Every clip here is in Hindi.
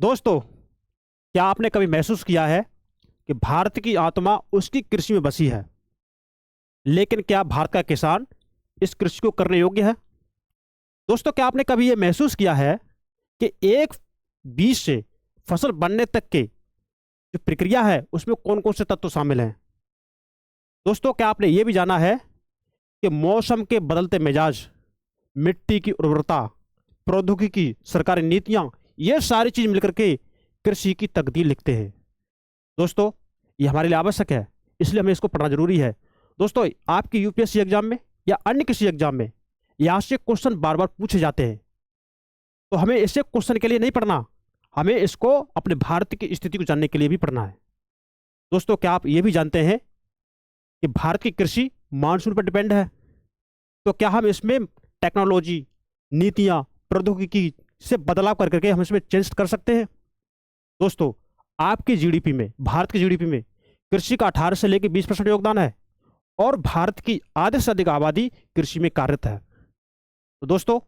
दोस्तों, क्या आपने कभी महसूस किया है कि भारत की आत्मा उसकी कृषि में बसी है, लेकिन क्या भारत का किसान इस कृषि को करने योग्य है? दोस्तों, क्या आपने कभी यह महसूस किया है कि एक बीज से फसल बनने तक के जो प्रक्रिया है उसमें कौन कौन से तत्व शामिल हैं? दोस्तों, क्या आपने ये भी जाना है कि मौसम के बदलते मिजाज, मिट्टी की उर्वरता, प्रौद्योगिकी, सरकारी नीतियां, ये सारी चीज मिलकर के कृषि की तकदीर लिखते हैं। दोस्तों, ये हमारे लिए आवश्यक है, इसलिए हमें इसको पढ़ना जरूरी है। दोस्तों, आपकी यूपीएससी एग्जाम में या अन्य किसी एग्जाम में यहाँ से क्वेश्चन बार बार पूछे जाते हैं, तो हमें ऐसे क्वेश्चन के लिए नहीं पढ़ना, हमें इसको अपने भारत की स्थिति को जानने के लिए भी पढ़ना है। दोस्तों, क्या आप ये भी जानते हैं कि भारत की कृषि मानसून पर डिपेंड है? तो क्या हम इसमें टेक्नोलॉजी, नीतियां, प्रौद्योगिकी से बदलाव कर करके हम इसमें चेंज कर सकते हैं? दोस्तों, आपकी जीडीपी में, भारत की जीडीपी में कृषि का 18 से लेकर 20% योगदान है और भारत की आधे से अधिक आबादी कृषि में कार्यरत है। तो दोस्तों,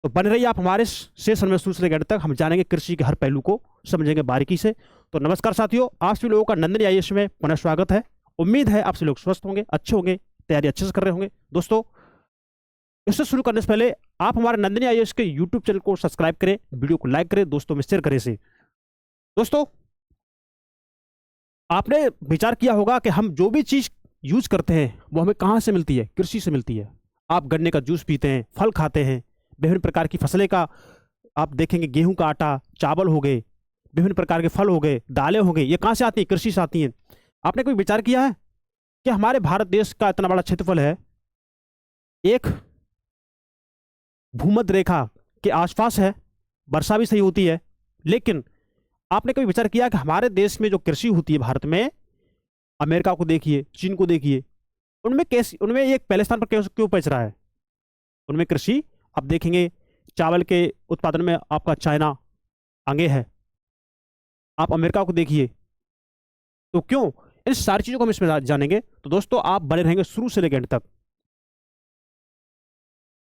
तो बने रहिए आप हमारे से शुरू से लेकर अंत तक, हम जानेंगे कृषि के हर पहलू को, समझेंगे बारीकी से। तो नमस्कार साथियों, आप सभी लोगों का नंदनी आईएएस में पुनः स्वागत है। उम्मीद है आप सभी लोग स्वस्थ होंगे, अच्छे होंगे, तैयारी अच्छे से कर रहे होंगे। दोस्तों, इससे शुरू करने से पहले आप हमारे नंदनी आईएएस के यूट्यूब चैनल को सब्सक्राइब करें, वीडियो को लाइक करें, दोस्तों में शेयर करें इसे। दोस्तों, आपने विचार किया होगा कि हम जो भी चीज यूज करते हैं वो हमें कहाँ से मिलती है? कृषि से मिलती है। आप गन्ने का जूस पीते हैं, फल खाते हैं, विभिन्न प्रकार की फसलें का आप देखेंगे, गेहूं का आटा, चावल हो गए, विभिन्न प्रकार के फल हो गए, दालें हो गई, ये कहाँ से आती हैं? कृषि से आती हैं। आपने कोई विचार किया है कि हमारे भारत देश का इतना बड़ा क्षेत्रफल है, एक भूमध्य रेखा के आसपास है, वर्षा भी सही होती है, लेकिन आपने कभी विचार किया कि हमारे देश में जो कृषि होती है भारत में, अमेरिका को देखिए, चीन को देखिए, उनमें कैसी, उनमें एक पहले स्थान पर क्यों क्यों पहुंच रहा है? उनमें कृषि आप देखेंगे, चावल के उत्पादन में आपका चाइना आगे है। आप अमेरिका को देखिए, तो क्यों? इन सारी चीजों को हम इसमें जानेंगे। तो दोस्तों, आप बने रहेंगे शुरू से लेकर अंत तक।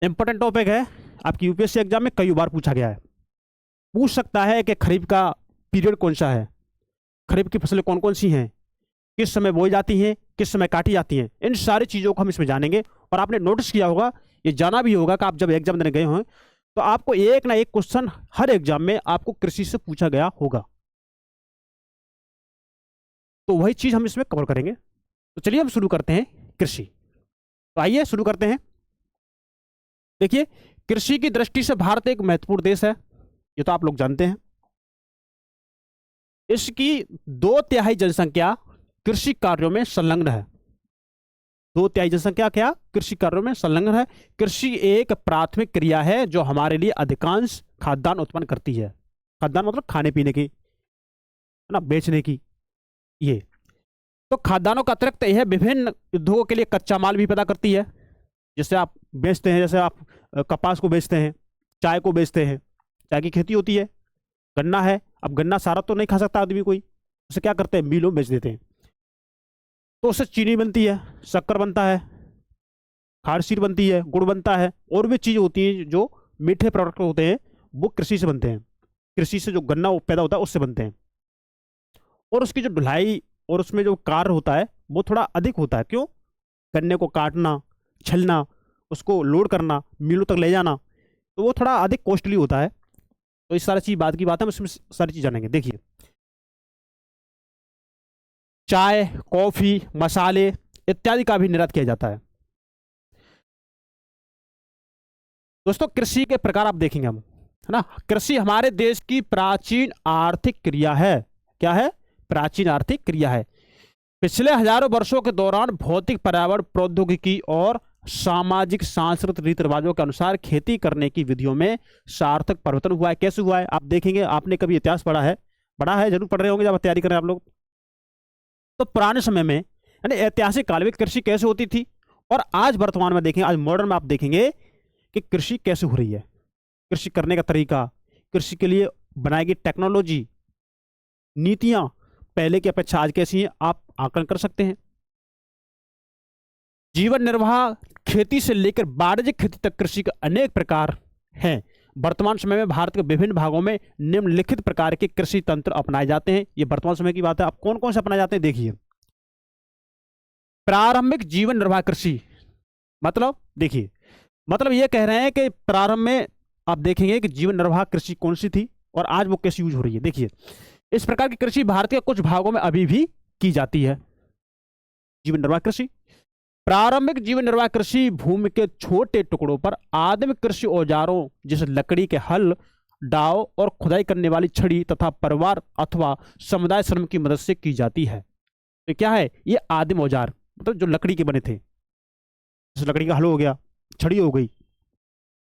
इंपॉर्टेंट टॉपिक है, आपकी यूपीएससी एग्जाम में कई बार पूछा गया है। पूछ सकता है कि खरीफ का पीरियड कौन सा है, खरीफ की फसलें कौन कौन सी हैं, किस समय बोई जाती हैं, किस समय काटी जाती हैं, इन सारी चीज़ों को हम इसमें जानेंगे। और आपने नोटिस किया होगा, ये जाना भी होगा कि आप जब एग्जाम देने गए हों तो आपको एक ना एक क्वेश्चन हर एग्जाम में आपको कृषि से पूछा गया होगा, तो वही चीज़ हम इसमें कवर करेंगे। तो चलिए हम शुरू करते हैं कृषि। तो आइए शुरू करते हैं। देखिए, कृषि की दृष्टि से भारत एक महत्वपूर्ण देश है, ये तो आप लोग जानते हैं। इसकी 2/3 जनसंख्या कृषि कार्यों में संलग्न है। 2/3 जनसंख्या क्या कृषि कार्यों में संलग्न है। कृषि एक प्राथमिक क्रिया है जो हमारे लिए अधिकांश खाद्यान्न उत्पन्न करती है। खाद्यान्न मतलब खाने पीने की, है ना, बेचने की। ये तो खाद्यान्नों का अतिरिक्त यह विभिन्न उद्योगों के लिए कच्चा माल भी पैदा करती है। जैसे आप बेचते हैं, जैसे आप कपास को बेचते हैं, चाय को बेचते हैं, चाय की खेती होती है, गन्ना है। अब गन्ना सारा तो नहीं खा सकता आदमी कोई, उसे क्या करते हैं, मिलों में बेच देते हैं, तो उससे चीनी बनती है, शक्कर बनता है, खारसीर बनती है, गुड़ बनता है, और भी चीज़ होती हैं जो मीठे प्रोडक्ट होते हैं, वो कृषि से बनते हैं। कृषि से जो गन्ना पैदा होता है उससे बनते हैं। और उसकी जो ढुलाई और उसमें जो कार्य होता है वो थोड़ा अधिक होता है। क्यों? गन्ने को काटना, छलना, उसको लोड करना, मिलों तक ले जाना, तो वो थोड़ा अधिक कॉस्टली होता है। तो इस सारी चीज बात की बात है, हम इसमें सारी चीज जानेंगे। देखिए, चाय, कॉफी, मसाले इत्यादि का भी निर्यात किया जाता है। दोस्तों, कृषि के प्रकार आप देखेंगे हम, है ना। कृषि हमारे देश की प्राचीन आर्थिक क्रिया है। क्या है? प्राचीन आर्थिक क्रिया है। पिछले हजारों वर्षों के दौरान भौतिक, पर्यावरण, प्रौद्योगिकी और सामाजिक सांस्कृतिक रीति रिवाजों के अनुसार खेती करने की विधियों में सार्थक परिवर्तन हुआ है। कैसे हुआ है? आप देखेंगे, आपने कभी इतिहास पढ़ा है? पढ़ा है, जरूर पढ़ रहे होंगे जब तैयारी कर रहे हैं आप लोग। तो पुराने समय में, यानी ऐतिहासिक काल में कृषि कैसे होती थी, और आज वर्तमान में देखेंगे, आज मॉडर्न में आप देखेंगे कि कृषि कैसे हो रही है। कृषि करने का तरीका, कृषि के लिए बनाई गई टेक्नोलॉजी, नीतियां पहले की अपेक्षा आज कैसी हैं, आप आकलन कर सकते हैं। जीवन निर्वाह खेती से लेकर वाणिज्यिक खेती तक कृषि के अनेक प्रकार हैं। वर्तमान समय में भारत के विभिन्न भागों में निम्नलिखित प्रकार के कृषि तंत्र अपनाए जाते हैं। ये वर्तमान समय की बात है। अब कौन कौन से अपनाए जाते हैं देखिए। प्रारंभिक जीवन निर्वाह कृषि, मतलब देखिए, मतलब ये कह रहे हैं कि प्रारंभ में आप देखेंगे कि जीवन निर्वाह कृषि कौन सी थी और आज वो कैसी यूज हो रही है। देखिए, इस प्रकार की कृषि भारत के कुछ भागों में अभी भी की जाती है। जीवन निर्वाह कृषि, प्रारंभिक जीवन निर्वाह कृषि भूमि के छोटे टुकड़ों पर आदिम कृषि औजारों जैसे लकड़ी के हल, दाव और खुदाई करने वाली छड़ी तथा परिवार अथवा समुदाय श्रम की मदद से की जाती है। तो क्या है ये आदिम औजार, मतलब जो लकड़ी के बने थे, जैसे लकड़ी का हल हो गया, छड़ी हो गई,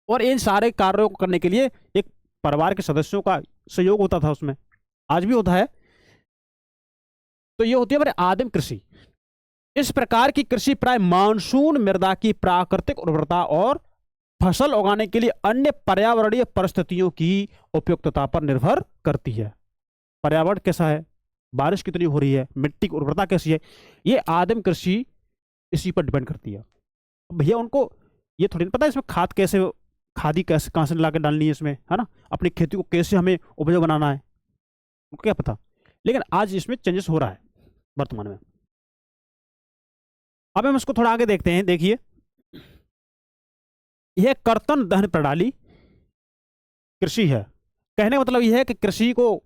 और इन सारे कार्यों को करने के लिए एक परिवार के सदस्यों का सहयोग होता था उसमें, आज भी होता है। तो ये होती है हमारे आदिम कृषि। इस प्रकार की कृषि प्राय मानसून मृदा की प्राकृतिक उर्वरता और फसल उगाने के लिए अन्य पर्यावरणीय परिस्थितियों की उपयुक्तता पर निर्भर करती है। पर्यावरण कैसा है, बारिश कितनी हो रही है, मिट्टी की उर्वरता कैसी है, ये आदिम कृषि इसी पर डिपेंड करती है। भैया उनको ये थोड़ी पता है इसमें खादी कैसे कहाँ से ला के डालनी है इसमें, है ना, अपनी खेती को कैसे हमें उपजाऊ बनाना है, उनको क्या पता। लेकिन आज इसमें चेंजेस हो रहा है वर्तमान में। अब हम इसको थोड़ा आगे देखते हैं। देखिए, यह कर्तन दहन प्रणाली कृषि है। कहने का मतलब यह है कि कृषि को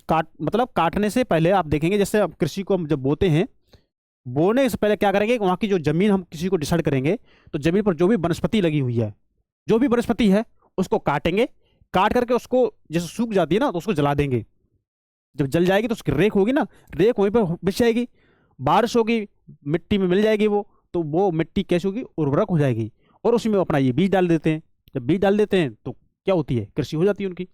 काटने से पहले आप देखेंगे, जैसे अब कृषि को हम जब बोते हैं, बोने से पहले क्या करेंगे, वहां की जो जमीन हम किसी को डिसाइड करेंगे, तो जमीन पर जो भी वनस्पति लगी हुई है, जो भी वनस्पति है उसको काटेंगे, काट करके उसको जैसे सूख जाती है ना तो उसको जला देंगे। जब जल जाएगी तो उसकी रेख होगी ना, रेख वहीं पर बिछ जाएगी, बारिश होगी, मिट्टी में मिल जाएगी वो, तो वो मिट्टी कैसी होगी, उर्वरक हो जाएगी, और उसी में अपना ये बीज डाल देते हैं। जब बीज डाल देते हैं तो क्या होती है, कृषि हो जाती है उनकी।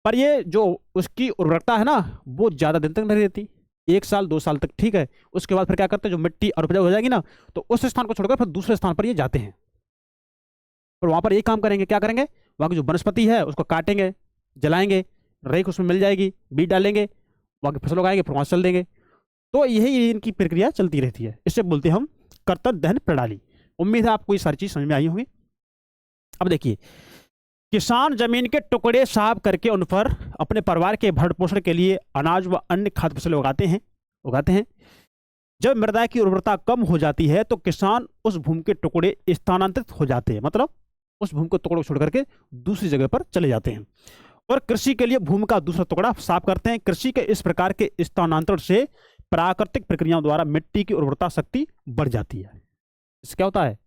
पर ये जो उसकी उर्वरकता है ना, वो ज़्यादा दिन तक नहीं रहती, 1 साल 2 साल तक ठीक है। उसके बाद फिर क्या करते हैं, जो मिट्टी उपजाऊ हो जाएगी ना, तो उस स्थान को छोड़कर फिर दूसरे स्थान पर ये जाते हैं, फिर वहाँ पर ये काम करेंगे। क्या करेंगे, वहाँ की जो वनस्पति है उसको काटेंगे, जलाएंगे, रेख उसमें मिल जाएगी, बीज डालेंगे, वहाँ की फसल उगाएंगे, फिर वहाँ चल देंगे। तो यही इनकी प्रक्रिया चलती रहती है। इससे बोलते हैं हम कर्तन दहन प्रणाली। उम्मीद है आपको ये सारी चीज समझ में आई होंगी। अब देखिए, किसान जमीन के टुकड़े साफ करके उन पर अपने परिवार के भरण पोषण के लिए अनाज व अन्य खाद्य फसलें उगाते हैं। जब मृदा की उर्वरता कम हो जाती है तो किसान उस भूमि के टुकड़े स्थानांतरित हो जाते हैं, मतलब उस भूमि के टुकड़े को छोड़ करके दूसरी जगह पर चले जाते हैं और कृषि के लिए भूमि का दूसरा टुकड़ा साफ करते हैं। कृषि के इस प्रकार के स्थानांतरण से प्राकृतिक प्रक्रियाओं द्वारा मिट्टी की उर्वरता शक्ति बढ़ जाती है। इससे क्या होता है,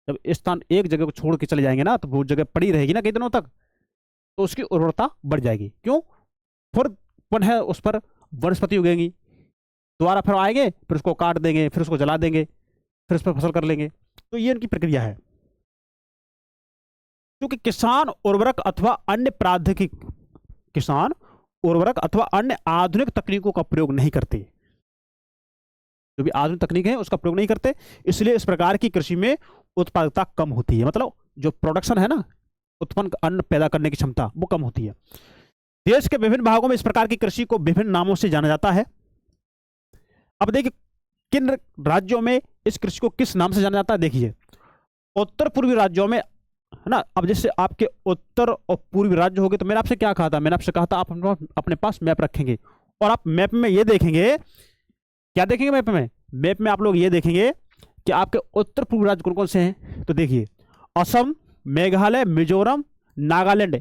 जब स्थान एक जगह को छोड़ के चले जाएंगे ना, तो वो जगह पड़ी रहेगी ना कई दिनों तक, तो उसकी उर्वरता बढ़ जाएगी। क्यों, फिर पुनः उस पर वनस्पति उगेंगी, दोबारा फिर आएंगे, फिर उसको काट देंगे, फिर उसको जला देंगे, फिर उस पर फसल कर लेंगे। तो ये इनकी प्रक्रिया है। क्योंकि किसान उर्वरक अथवा अन्य आधुनिक तकनीकों का प्रयोग नहीं करते, जो भी आधुनिक तकनीक है उसका प्रयोग नहीं करते, इसलिए इस प्रकार की कृषि में उत्पादकता कम होती है। मतलब जो प्रोडक्शन है ना, उत्पन्न अन्न पैदा करने की क्षमता, वो कम होती है। देश के विभिन्न भागों में इस प्रकार की कृषि को विभिन्न नामों से जाना जाता है। अब देखिए, किन राज्यों में इस कृषि को किस नाम से जाना जाता है। देखिए, उत्तर पूर्वी राज्यों में, है ना। अब जैसे आपके उत्तर और पूर्वी राज्य हो गए, तो मैंने आपसे क्या कहा था, मैंने आपसे कहा था आप अपने पास मैप रखेंगे और आप मैप में ये देखेंगे, क्या देखेंगे मैप में आप लोग ये देखेंगे कि आपके उत्तर पूर्वी राज्य कौन कौन से हैं। तो देखिए, असम, मेघालय, मिजोरम, नागालैंड,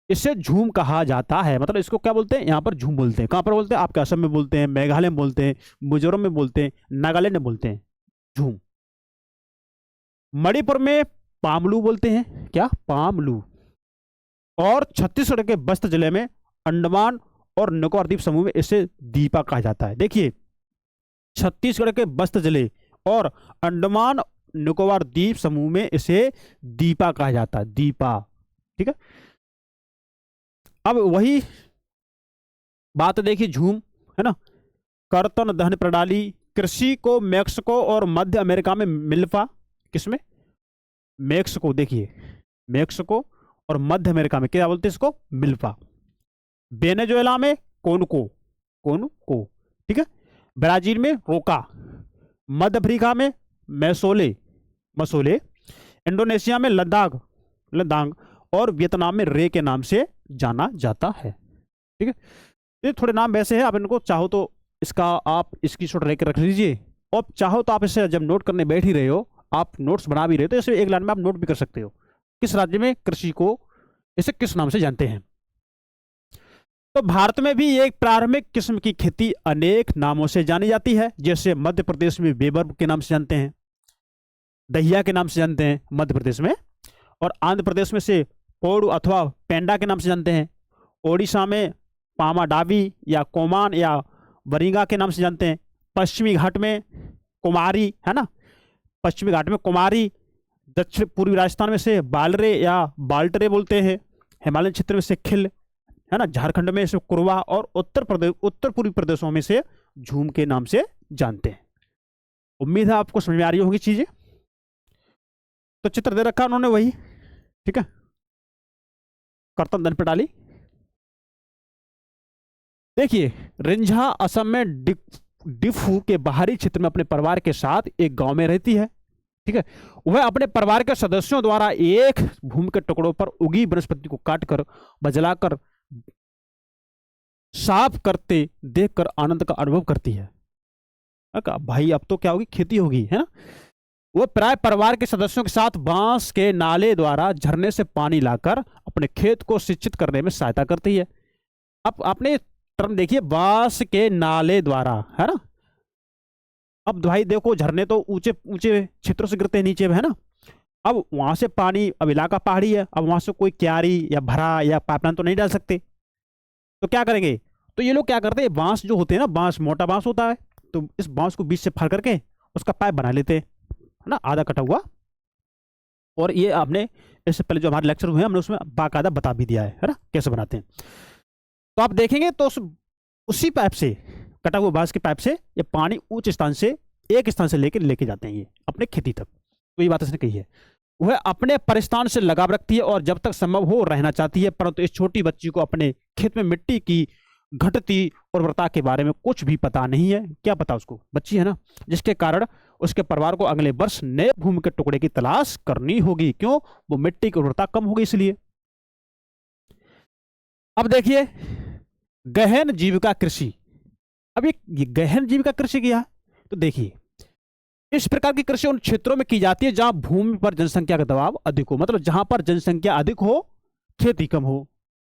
इसे झूम कहा जाता है। मतलब इसको क्या बोलते हैं, यहाँ पर झूम बोलते हैं। कहाँ पर बोलते हैं, आपके असम में बोलते हैं, मेघालय में बोलते हैं, मिजोरम में बोलते हैं, नागालैंड में बोलते हैं झूम। मणिपुर में पामलू बोलते हैं, क्या, पामलू। और छत्तीसगढ़ के बस्तर जिले में अंडमान और निकोबार द्वीप समूह में इसे दीपा कहा जाता है। देखिए, छत्तीसगढ़ के बस्तर जिले और अंडमान निकोबार द्वीप समूह में इसे दीपा कहा जाता है, दीपा, ठीक है। अब वही बात देखिए, झूम, है ना। कर्तन दहन प्रणाली कृषि को मैक्सिको और मध्य अमेरिका में मिल्पा, किसमें, मैक्सिको, देखिए मैक्सिको और मध्य अमेरिका में क्या बोलते हैं इसको, मिल्पा। वेनेजुएला में कोनको, ठीक है। ब्राजील में रोका, मध्य अफ्रीका में मसोले, इंडोनेशिया में लद्दाख, और वियतनाम में रे के नाम से जाना जाता है। ठीक है, ये थोड़े नाम वैसे हैं, आप इनको चाहो तो इसका आप इसकी शॉट लेकर रख लीजिए, और चाहो तो आप इसे जब नोट करने बैठ ही रहे हो, आप नोट्स बना भी रहे हो, तो इसे एक लाइन में आप नोट भी कर सकते हो। किस राज्य में कृषि को इसे किस नाम से जानते हैं। तो भारत में भी एक प्रारंभिक किस्म की खेती अनेक नामों से जानी जाती है, जैसे मध्य प्रदेश में बेबर के नाम से जानते हैं, दहिया के नाम से जानते हैं मध्य प्रदेश में, और आंध्र प्रदेश में से पोड़ू अथवा पेंडा के नाम से जानते हैं, ओडिशा में पामाडावी या कोमान या वरिंगा के नाम से जानते हैं, पश्चिमी घाट में कुमारी, है ना, पश्चिमी घाट में कुमारी, दक्षिण पूर्वी राजस्थान में से बालरे या बाल्टरे बोलते हैं, हिमालय क्षेत्र में से खिल, है ना, झारखंड में से कुरवा, और उत्तर पूर्वी प्रदेशों में से झूम के नाम से जानते हैं। उम्मीद है आपको समझ में आ रही होगी चीजें। तो चित्र दे रखा उन्होंने वही, ठीक है, कर्तन धन पे डाली। देखिए, रिंझा असम में डिफू के बाहरी क्षेत्र में अपने परिवार के साथ एक गांव में रहती है। ठीक है, वह अपने परिवार के सदस्यों द्वारा एक भूमि के टुकड़ों पर उगी वनस्पति को काटकर बजलाकर साफ करते देखकर आनंद का अनुभव करती है। भाई अब तो क्या होगी, खेती होगी, है ना। वह प्राय परिवार के सदस्यों के साथ बांस के नाले द्वारा झरने से पानी लाकर अपने खेत को सिंचित करने में सहायता करती है। अब आपने टर्म देखिए, बांस के नाले द्वारा, है ना। अब भाई देखो, झरने तो ऊंचे ऊंचे क्षेत्रों से गिरते हैं नीचे में, है ना। अब वहां से पानी, अब इलाका पहाड़ी है, अब वहां से कोई क्यारी या भरा या पाइपलाइन तो नहीं डाल सकते, तो क्या करेंगे, तो ये लोग क्या करते हैं, बांस जो होते हैं ना, बांस मोटा बांस होता है, तो इस बांस को बीच से फाड़ करके उसका पाइप बना लेते हैं, है ना, आधा कटा हुआ। और ये आपने इससे पहले जो हमारे लेक्चर हुए हैं हमने उसमें बाकायदा बता भी दिया है ना, कैसे बनाते हैं। तो आप देखेंगे तो उसी पाइप से, कटा हुआ बांस के पाइप से ये पानी उच्च स्थान से एक स्थान से लेके जाते हैं ये अपने खेती तक। तो ये बात इसने कही है। वह अपने परिस्थान से लगाव रखती है और जब तक संभव हो रहना चाहती है, परंतु इस छोटी बच्ची को अपने खेत में मिट्टी की घटती उर्वरता के बारे में कुछ भी पता नहीं है। क्या पता उसको, बच्ची है ना, जिसके कारण उसके परिवार को अगले वर्ष नए भूमि के टुकड़े की तलाश करनी होगी। क्यों, वो मिट्टी की उर्वरता कम होगी इसलिए। अब देखिए, गहन जीविका कृषि। अब ये गहन जीविका कृषि किया, तो देखिए इस प्रकार की कृषि उन क्षेत्रों में की जाती है जहां भूमि पर जनसंख्या का दबाव अधिक हो, मतलब जहां पर जनसंख्या अधिक हो, खेती कम हो।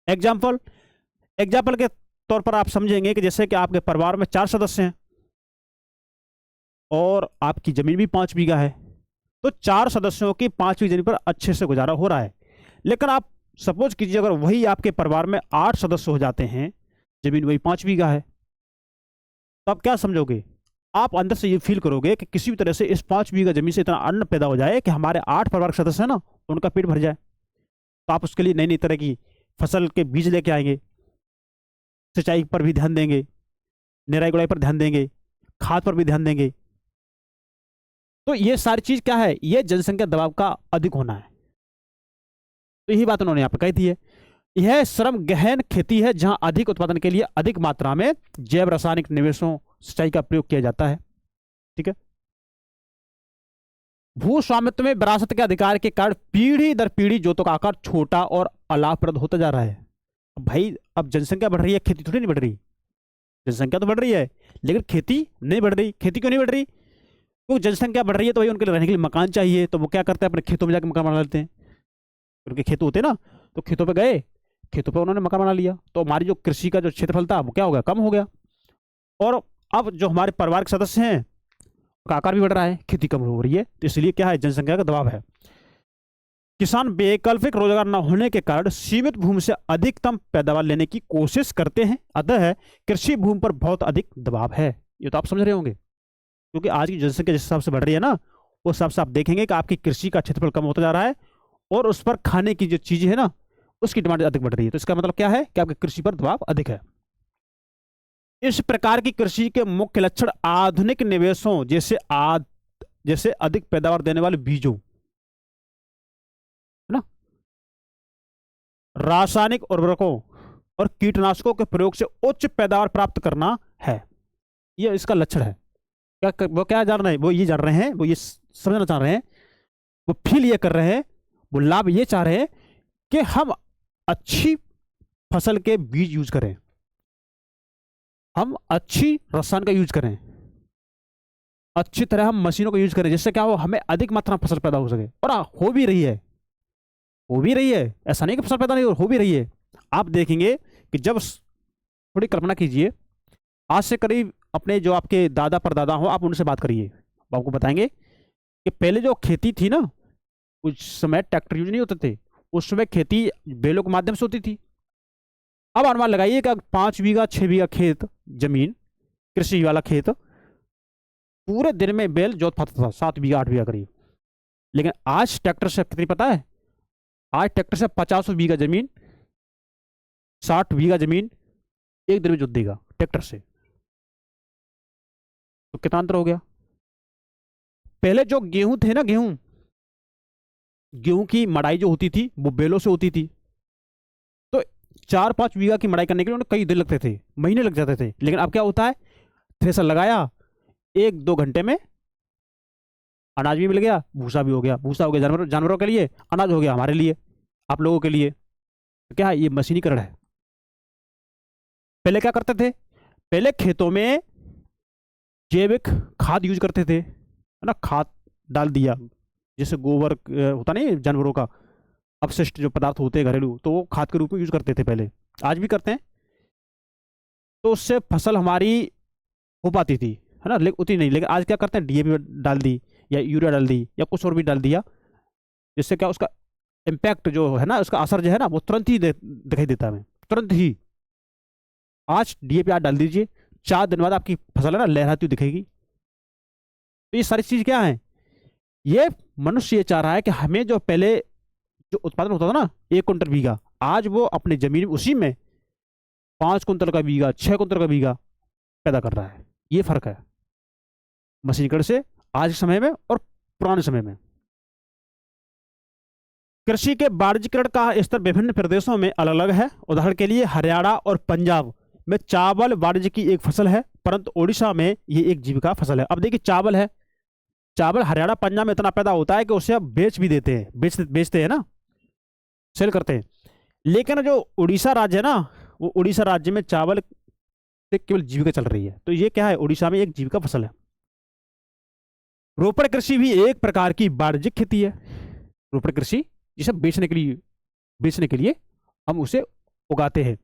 एग्जाम्पल के तौर पर आप समझेंगे कि जैसे कि आपके परिवार में 4 सदस्य हैं और आपकी जमीन भी 5 बीघा है, तो 4 सदस्यों की 5 बीघा जमीन पर अच्छे से गुजारा हो रहा है। लेकिन आप सपोज कीजिए अगर वही आपके परिवार में 8 सदस्य हो जाते हैं, जमीन वही 5 बीघा है, तो आप क्या समझोगे, आप अंदर से ये फील करोगे कि किसी भी तरह से इस 5 बीघा जमीन से इतना अन्न पैदा हो जाए कि हमारे 8 परिवार के सदस्य हैं ना, उनका पेट भर जाए। तो आप उसके लिए नई नई तरह की फसल के बीज लेके आएंगे, सिंचाई पर भी ध्यान देंगे, निराई गुड़ाई पर ध्यान देंगे, खाद पर भी ध्यान देंगे। तो ये सारी चीज क्या है, ये जनसंख्या दबाव का अधिक होना है। तो यही बात उन्होंने यहाँ पे कही थी है। यह श्रम गहन खेती है जहां अधिक उत्पादन के लिए अधिक मात्रा में जैव रासायनिक निवेशों, सिंचाई का प्रयोग किया जाता है। ठीक है, भू स्वामित्व में विरासत के अधिकार के कारण पीढ़ी दर पीढ़ी जोतों का आकार छोटा और अलाभप्रद होता जा रहा है। भाई अब जनसंख्या बढ़ रही है, खेती थोड़ी नहीं बढ़ रही। जनसंख्या तो बढ़ रही है लेकिन खेती नहीं बढ़ रही। खेती क्यों नहीं बढ़ रही, क्योंकि जनसंख्या बढ़ रही है तो भाई उनके लिए रहने के लिए मकान चाहिए, तो वो क्या करते हैं, अपने खेतों में जाकर मकान बना लेते हैं। उनके खेत होते हैं ना, तो खेतों पे गए, खेतों पे उन्होंने मकान बना लिया, तो हमारी जो कृषि का जो क्षेत्रफल था वो क्या हो गया, कम हो गया। और अब जो हमारे परिवार के सदस्य हैं उनका आकार भी बढ़ रहा है, खेती कम हो रही है, तो इसलिए क्या है, जनसंख्या का दबाव है। किसान वैकल्पिक रोजगार न होने के कारण सीमित भूमि से अधिकतम पैदावार लेने की कोशिश करते हैं, अतः कृषि भूमि पर बहुत अधिक दबाव है। ये तो आप समझ रहे होंगे, क्योंकि आज की जनसंख्या जिस हिसाब से बढ़ रही है ना, उस हिसाब से आप देखेंगे कि आपकी कृषि का क्षेत्रफल कम होता जा रहा है और उस पर खाने की जो चीजें है ना उसकी डिमांड अधिक बढ़ रही है। तो इसका मतलब क्या है कि आपकी कृषि पर दबाव अधिक है। इस प्रकार की कृषि के मुख्य लक्षण आधुनिक निवेशों जैसे अधिक पैदावार देने वाले बीजों, है ना, रासायनिक उर्वरकों और कीटनाशकों के प्रयोग से उच्च पैदावार प्राप्त करना है। यह इसका लक्षण है। वो क्या जान रहे हैं, वो ये जान रहे हैं, वो ये समझना चाह रहे हैं, वो फील ये कर रहे हैं, वो लाभ ये चाह रहे हैं कि हम अच्छी फसल के बीज यूज करें, हम अच्छी रसायन का यूज करें, अच्छी तरह हम मशीनों का यूज करें, जिससे क्या हो हमें अधिक मात्रा में फसल पैदा हो सके। और हो भी रही है, हो भी रही है, ऐसा नहीं कि फसल पैदा नहीं हो भी रही है। आप देखेंगे कि जब थोड़ी कल्पना कीजिए, आज से करीब अपने जो आपके दादा परदादा हो, आप उनसे बात करिए, वो आपको बताएंगे कि पहले जो खेती थी ना, उस समय ट्रैक्टर यूज नहीं होते थे, उस समय खेती बैलों के माध्यम से होती थी। अब अनुमान लगाइए कि 5 बीघा 6 बीघा खेत जमीन, कृषि वाला खेत, पूरे दिन में बैल जोत पाता था, 7 बीघा 8 बीघा करीब। लेकिन आज ट्रैक्टर से कितनी पता है, आज ट्रैक्टर से 50 बीघा जमीन, 60 बीघा जमीन एक दिन में जोत देगा ट्रैक्टर से। तो कितना अंतर हो गया। पहले जो गेहूं थे ना, गेहूं की मड़ाई जो होती थी वो बैलों से होती थी, तो 4-5 बीघा की मड़ाई करने के लिए उन्हें कई दिन लगते थे, महीने लग जाते थे। लेकिन अब क्या होता है, थ्रेसर लगाया, 1-2 घंटे में अनाज भी मिल गया, भूसा भी हो गया, भूसा हो गया जानवरों के लिए, अनाज हो गया हमारे लिए, आप लोगों के लिए। तो क्या है, ये मशीनीकरण है। पहले क्या करते थे, पहले खेतों में जैविक खाद यूज करते थे, है ना, खाद डाल दिया, जैसे गोबर होता नहीं जानवरों का अपशिष्ट जो पदार्थ होते हैं घरेलू, तो वो खाद के रूप में यूज करते थे पहले, आज भी करते हैं। तो उससे फसल हमारी हो पाती थी, है ना, लेकिन उतनी नहीं। लेकिन आज क्या करते हैं, डीएपी डाल दी या यूरिया डाल दी या कुछ और भी डाल दिया, जिससे क्या उसका इम्पैक्ट जो है ना, उसका असर जो है ना, वो तुरंत ही दिखाई देता है हमें, तुरंत ही। आज डीएपी आज डाल दीजिए, 4 दिन बाद आपकी फसल है ना लहराती हुई दिखेगी। तो ये सारी चीज क्या है, ये मनुष्य ये चाह रहा है कि हमें जो पहले जो उत्पादन होता था ना 1 कुंटल बीघा, आज वो अपने जमीन उसी में 5 कुंटल का बीघा, 6 कुंटल का बीघा पैदा कर रहा है। ये फर्क है मशीनीकरण से आज के समय में और पुराने समय में। कृषि के वाणिज्यीकरण का स्तर विभिन्न प्रदेशों में अलग अलग है। उदाहरण के लिए हरियाणा और पंजाब में चावल वाणिज्य की एक फसल है, परंतु ओडिशा में ये एक जीविका फसल है। अब देखिए, चावल है, चावल हरियाणा पंजाब में इतना पैदा होता है कि उसे अब बेच भी देते हैं, बेचते हैं ना, सेल करते हैं। लेकिन जो उड़ीसा राज्य है ना, वो उड़ीसा राज्य में चावल से केवल जीविका चल रही है। तो ये क्या है, उड़ीसा में एक जीविका फसल है। रोपड़ कृषि भी एक प्रकार की वाणिज्यिक खेती है। रोपड़ कृषि जिसे बेचने के लिए हम उसे उगाते हैं।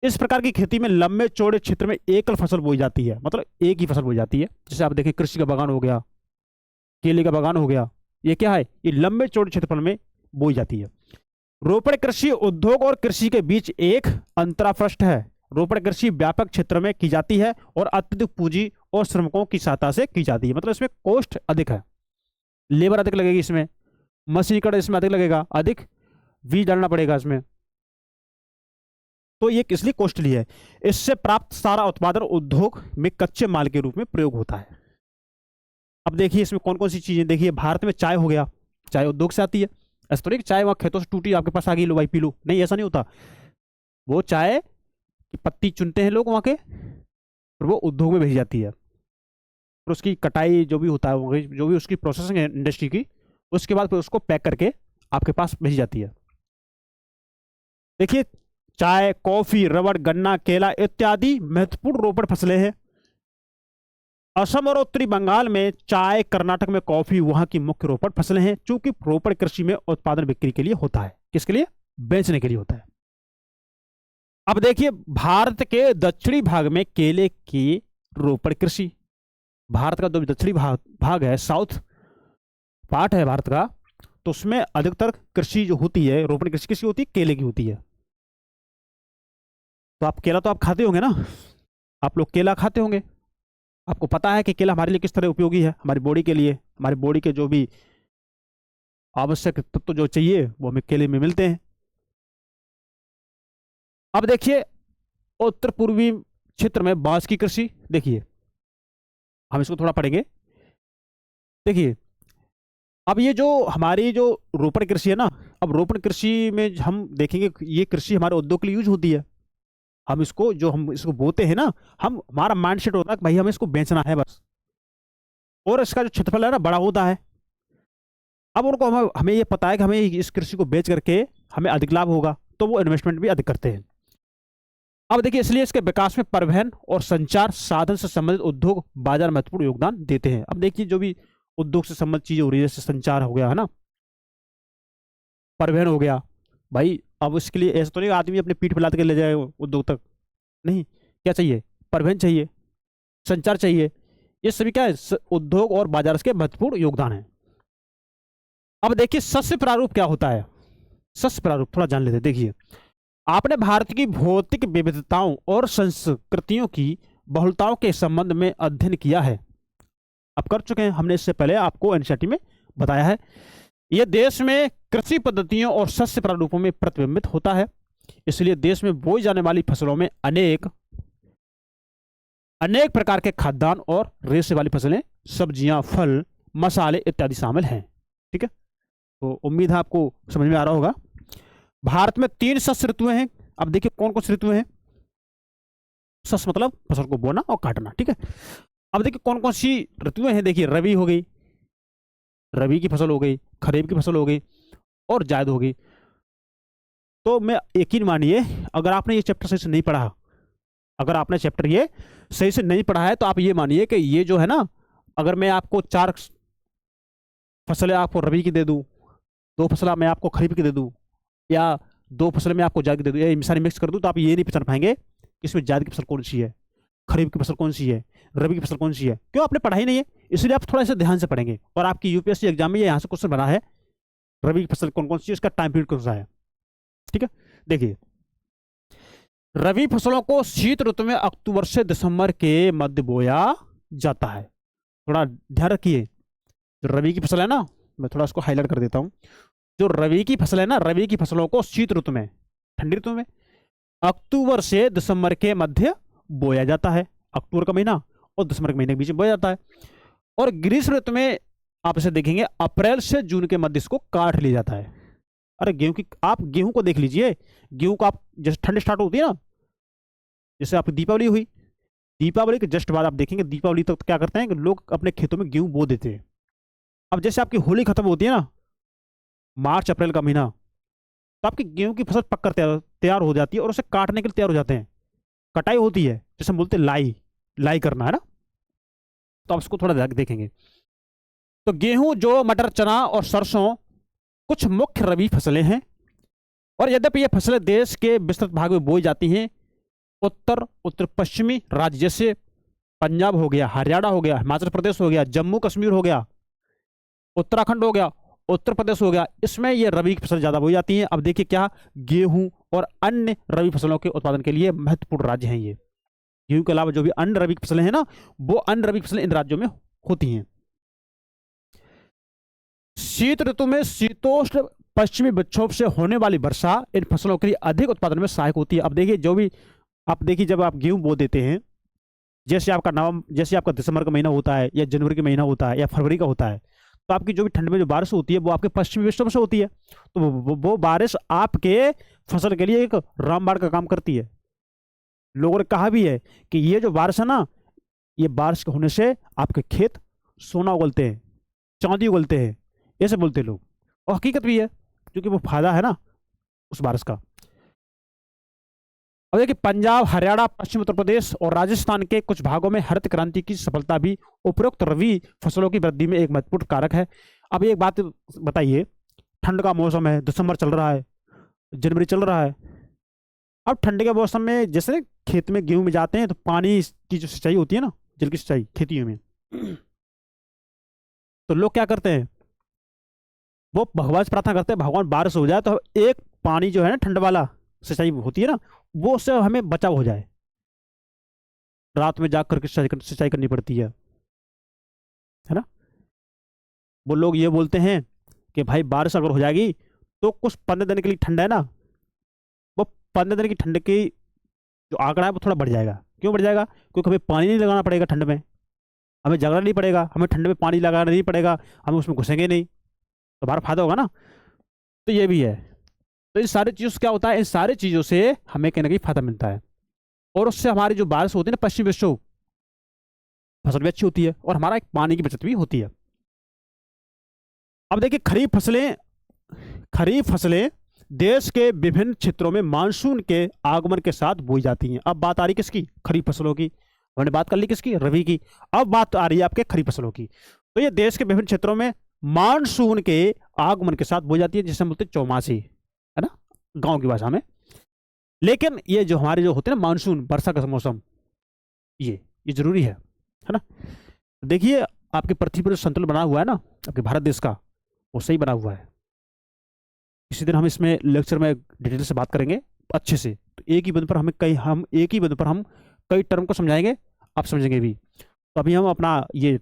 इस प्रकार की खेती में लंबे चौड़े क्षेत्र में एकल फसल बोई जाती है, मतलब एक ही फसल बोई जाती है। जैसे आप देखें, कृषि का बागान हो गया, केले का बागान हो गया, ये क्या है, ये लंबे चौड़े क्षेत्रफल में बोई जाती है। रोपड़ कृषि उद्योग और कृषि के बीच एक अंतरापृष्ठ है। रोपड़ कृषि व्यापक क्षेत्र में की जाती है और अत्यधिक पूंजी और श्रमिकों की सहायता से की जाती है। मतलब इसमें कॉस्ट अधिक है, लेबर अधिक लगेगी इसमें, मशीनीकरण इसमें अधिक लगेगा, अधिक बीज डालना पड़ेगा इसमें, तो ये किस लिए कॉस्टली है। इससे प्राप्त सारा उत्पादन उद्योग में कच्चे माल के रूप में प्रयोग होता है। अब देखिए इसमें कौन कौन सी चीजें, देखिए भारत में चाय हो गया, चाय उद्योग से आती है। ऐसा तो नहीं कि चाय वहां खेतों से टूटी आपके पास आ गई, लो भाई पी लो, नहीं ऐसा नहीं होता। वो चाय की पत्ती चुनते हैं लोग वहां के, और वो उद्योग में भेजी जाती है, फिर उसकी कटाई जो भी होता है, जो भी उसकी प्रोसेसिंग है इंडस्ट्री की, उसके बाद फिर उसको पैक करके आपके पास भेजी जाती है। देखिए, चाय, कॉफी, रबड़, गन्ना, केला इत्यादि महत्वपूर्ण रोपड़ फसलें हैं। असम और उत्तरी बंगाल में चाय, कर्नाटक में कॉफी वहां की मुख्य रोपड़ फसलें हैं। चूंकि रोपड़ कृषि में उत्पादन बिक्री के लिए होता है, किसके लिए, बेचने के लिए होता है। अब देखिए, भारत के दक्षिणी भाग में केले की रोपड़ कृषि, भारत का जो दक्षिणी भाग है, साउथ पार्ट है भारत का, तो उसमें अधिकतर कृषि जो होती है, रोपड़ कृषि किसकी होती है, केले की होती है। तो आप केला तो आप खाते होंगे ना, आप लोग केला खाते होंगे, आपको पता है कि केला हमारे लिए किस तरह उपयोगी है, हमारी बॉडी के लिए, हमारी बॉडी के जो भी आवश्यक तत्व जो चाहिए वो हमें केले में मिलते हैं। अब देखिए, उत्तर पूर्वी क्षेत्र में बांस की कृषि, देखिए हम इसको थोड़ा पढ़ेंगे। देखिए, अब ये जो हमारी जो रोपड़ कृषि है ना, अब रोपड़ कृषि में हम देखेंगे ये कृषि हमारे उद्योग के लिए यूज होती है। हम इसको बोते हैं ना, हमारा माइंड सेट होता है कि भाई हमें इसको बेचना है बस, और इसका जो क्षेत्रफल है ना बड़ा होता है, अब उनको हमें ये पता है कि हमें इस कृषि को बेच करके हमें अधिक लाभ होगा, तो वो इन्वेस्टमेंट भी अधिक करते हैं। अब देखिए, इसलिए इसके विकास में परिवहन और संचार साधन से संबंधित उद्योग बाजार महत्वपूर्ण योगदान देते हैं। अब देखिए, जो भी उद्योग से संबंधित चीजें हो रही है, जैसे संचार हो गया है ना, परिवहन हो गया, भाई अब इसके लिए ऐसा तो नहीं आदमी अपने पीठ पे लाद के ले जाए उद्योग तक, नहीं, क्या चाहिए, परिवहन चाहिए, संचार चाहिए, ये सभी क्या है, उद्योग और बाजार के महत्वपूर्ण योगदान है। अब देखिए, सस्य प्रारूप क्या होता है, सस्य प्रारूप थोड़ा जान लेते हैं। देखिए, आपने भारत की भौतिक विविधताओं और संस्कृतियों की बहुलताओं के संबंध में अध्ययन किया है, अब कर चुके हैं, हमने इससे पहले आपको एनसीईआरटी में बताया है। यह देश में कृषि पद्धतियों और सस्य प्रारूपों में प्रतिबिंबित होता है। इसलिए देश में बोई जाने वाली फसलों में अनेक अनेक प्रकार के खाद्यान्न और रेशे वाली फसलें, सब्जियां, फल, मसाले इत्यादि शामिल हैं। ठीक है, तो उम्मीद है आपको समझ में आ रहा होगा। भारत में 3 सस्य ऋतुएं हैं। अब देखिए कौन कौन सी ऋतुएं हैं। सस्य मतलब फसल को बोना और काटना। ठीक है, अब देखिए कौन कौन सी ऋतुएं हैं। देखिए, रबी हो गई, रबी की फसल हो गई, खरीफ की फसल हो गई और जायद हो गई। तो मैं यकीन मानिए, अगर आपने ये चैप्टर सही से नहीं पढ़ा, अगर आपने चैप्टर ये सही से नहीं पढ़ा है, तो आप ये मानिए कि ये जो है ना, अगर मैं आपको 4 फसलें आपको रबी की दे दूं, 2 फसलें मैं आपको खरीफ की दे दूं, या 2 फसलें मैं आपको जायद की दे दूं, या सारी मिक्स कर दूं, तो आप ये नहीं पहचान पाएंगे कि इसमें जायद की फसल कौन सी है, खरीफ की फसल कौन सी है, रबी की फसल कौन सी है। क्यों, आपने पढ़ा ही नहीं है। इसलिए आप थोड़ा सा ध्यान से पढ़ेंगे। और आपकी यूपीएससी एग्जाम में यहाँ से क्वेश्चन बना है, रबी की फसल कौन कौन सी है, इसका टाइम पीरियड कौन सा है। ठीक है, देखिए, रबी फसलों को शीत ऋतु में अक्टूबर से दिसंबर के मध्य बोया जाता है। थोड़ा ध्यान रखिए, जो रबी की फसल है ना, मैं थोड़ा उसको हाईलाइट कर देता हूं। जो रबी की फसल है ना, रबी की फसलों को शीत ऋतु में, ठंडी ऋतु में अक्टूबर से दिसंबर के मध्य बोया जाता है। अक्टूबर का महीना और दिसंबर के महीने के बीच में बोया जाता है। और ग्रीष्म ऋतु में आप इसे देखेंगे, अप्रैल से जून के मध्य इसको काट लिया जाता है। अरे गेहूं की, आप गेहूं को देख लीजिए, गेहूं को आप जैसे ठंड स्टार्ट होती है ना, जैसे आपकी दीपावली हुई, दीपावली के जस्ट बाद आप देखेंगे दीपावली तक क्या करते हैं कि लोग अपने खेतों में गेहूं बो देते हैं। अब जैसे आपकी होली खत्म होती है ना, मार्च अप्रैल का महीना, तो आपकी गेहूं की फसल पककर तैयार हो जाती है और उसे काटने के लिए तैयार हो जाते हैं। कटाई होती है, जैसे हम बोलते हैं लाई, लाई करना है ना, तो आप इसको थोड़ा देखेंगे। तो गेहूं, जौ, मटर, चना और सरसों कुछ मुख्य रबी फसलें हैं। और यद्यपि ये फसलें देश के विस्तृत भाग में बोई जाती हैं, उत्तर पश्चिमी राज्य जैसे पंजाब हो गया, हरियाणा हो गया, हिमाचल प्रदेश हो गया, जम्मू कश्मीर हो गया, उत्तराखंड हो गया, उत्तर प्रदेश हो गया, इसमें ये रबी की फसल ज्यादा बोई जाती है। अब देखिए क्या, गेहूं और अन्य रबी फसलों के उत्पादन के लिए महत्वपूर्ण राज्य हैं ये। गेहूं के अलावा जो भी अन्य रबी फसलें हैं ना, वो अन्य रबी फसलें इन राज्यों में होती हैं। शीत ऋतु में शीतोष्ण पश्चिमी विक्षोभ से होने वाली वर्षा इन फसलों के लिए अधिक उत्पादन में सहायक होती है। अब देखिए, जो भी आप देखिए, जब आप गेहूं बो देते हैं, जैसे आपका जैसे आपका दिसंबर का महीना होता है, या जनवरी का महीना होता है, या फरवरी का होता है, तो आपकी जो भी ठंड में जो बारिश होती है वो आपके पश्चिमी विक्षोभ से होती है। तो वो बारिश आपके फसल के लिए एक रामबाण का काम करती है। लोगों ने कहा भी है कि ये जो बारिश है ना, ये बारिश होने से आपके खेत सोना उगलते हैं, चांदी उगलते हैं, ऐसे बोलते हैं लोग। और हकीकत भी है, क्योंकि वो फायदा है ना उस बारिश का। अब देखिए, पंजाब, हरियाणा, पश्चिम उत्तर प्रदेश और राजस्थान के कुछ भागों में हरित क्रांति की सफलता भी उपरोक्त रबी फसलों की वृद्धि में एक महत्वपूर्ण कारक है। अब एक बात बताइए, ठंड का मौसम है, दिसंबर चल रहा है, जनवरी चल रहा है। अब ठंड के मौसम में जैसे खेत में गेहूं में जाते हैं, तो पानी की जो सिंचाई होती है ना, जल की सिंचाई खेतियों में, तो लोग क्या करते हैं, वो भगवान से प्रार्थना करते हैं, भगवान बारिश हो जाए तो एक पानी जो है ना, ठंड वाला सिंचाई होती है ना, वो उससे हमें बचाव हो जाए। रात में जाग करके सिंचाई करनी पड़ती है ना। वो लोग ये बोलते हैं कि भाई बारिश अगर हो जाएगी तो कुछ 15 दिन के लिए ठंड है ना, वो 15 दिन की ठंड की जो आंकड़ा है वो थोड़ा बढ़ जाएगा। क्यों बढ़ जाएगा? क्योंकि हमें पानी नहीं लगाना पड़ेगा ठंड में, हमें जगना नहीं पड़ेगा, हमें ठंड में पानी लगाना नहीं पड़ेगा, हम उसमें घुसेंगे नहीं, तो हमारा फायदा होगा ना। तो ये भी है। तो इन सारी चीज़ों से क्या होता है, इन सारी चीज़ों से हमें कहीं ना कहीं फायदा मिलता है, और उससे हमारी जो बारिश होती है ना, पश्चिमी विक्षोभ, फसल भी अच्छी होती है और हमारा एक पानी की बचत भी होती है। अब देखिए खरीफ फसलें देश के विभिन्न क्षेत्रों में मानसून के आगमन के साथ बोई जाती हैं। अब बात आ रही किसकी? खरीफ फसलों की। हमने बात कर ली किसकी? रबी की। अब बात आ रही है आपके खरीफ फसलों की। तो ये देश के विभिन्न क्षेत्रों में मानसून के आगमन के साथ बोई जाती है, जिसे हम बोलते हैं चौमासी, है ना, गांव की भाषा में। लेकिन ये जो हमारे जो होते हैं ना मानसून, वर्षा का मौसम, ये जरूरी है ना। देखिए आपकी पृथ्वी पर जो संतुलन बना हुआ है ना आपके भारत देश का, वो सही बना हुआ है। इसी दिन हम इसमें लेक्चर में डिटेल से बात करेंगे अच्छे से। तो एक ही बिंदु पर हम कई टर्म को समझाएंगे, आप समझेंगे भी। तो अभी हम अपना ये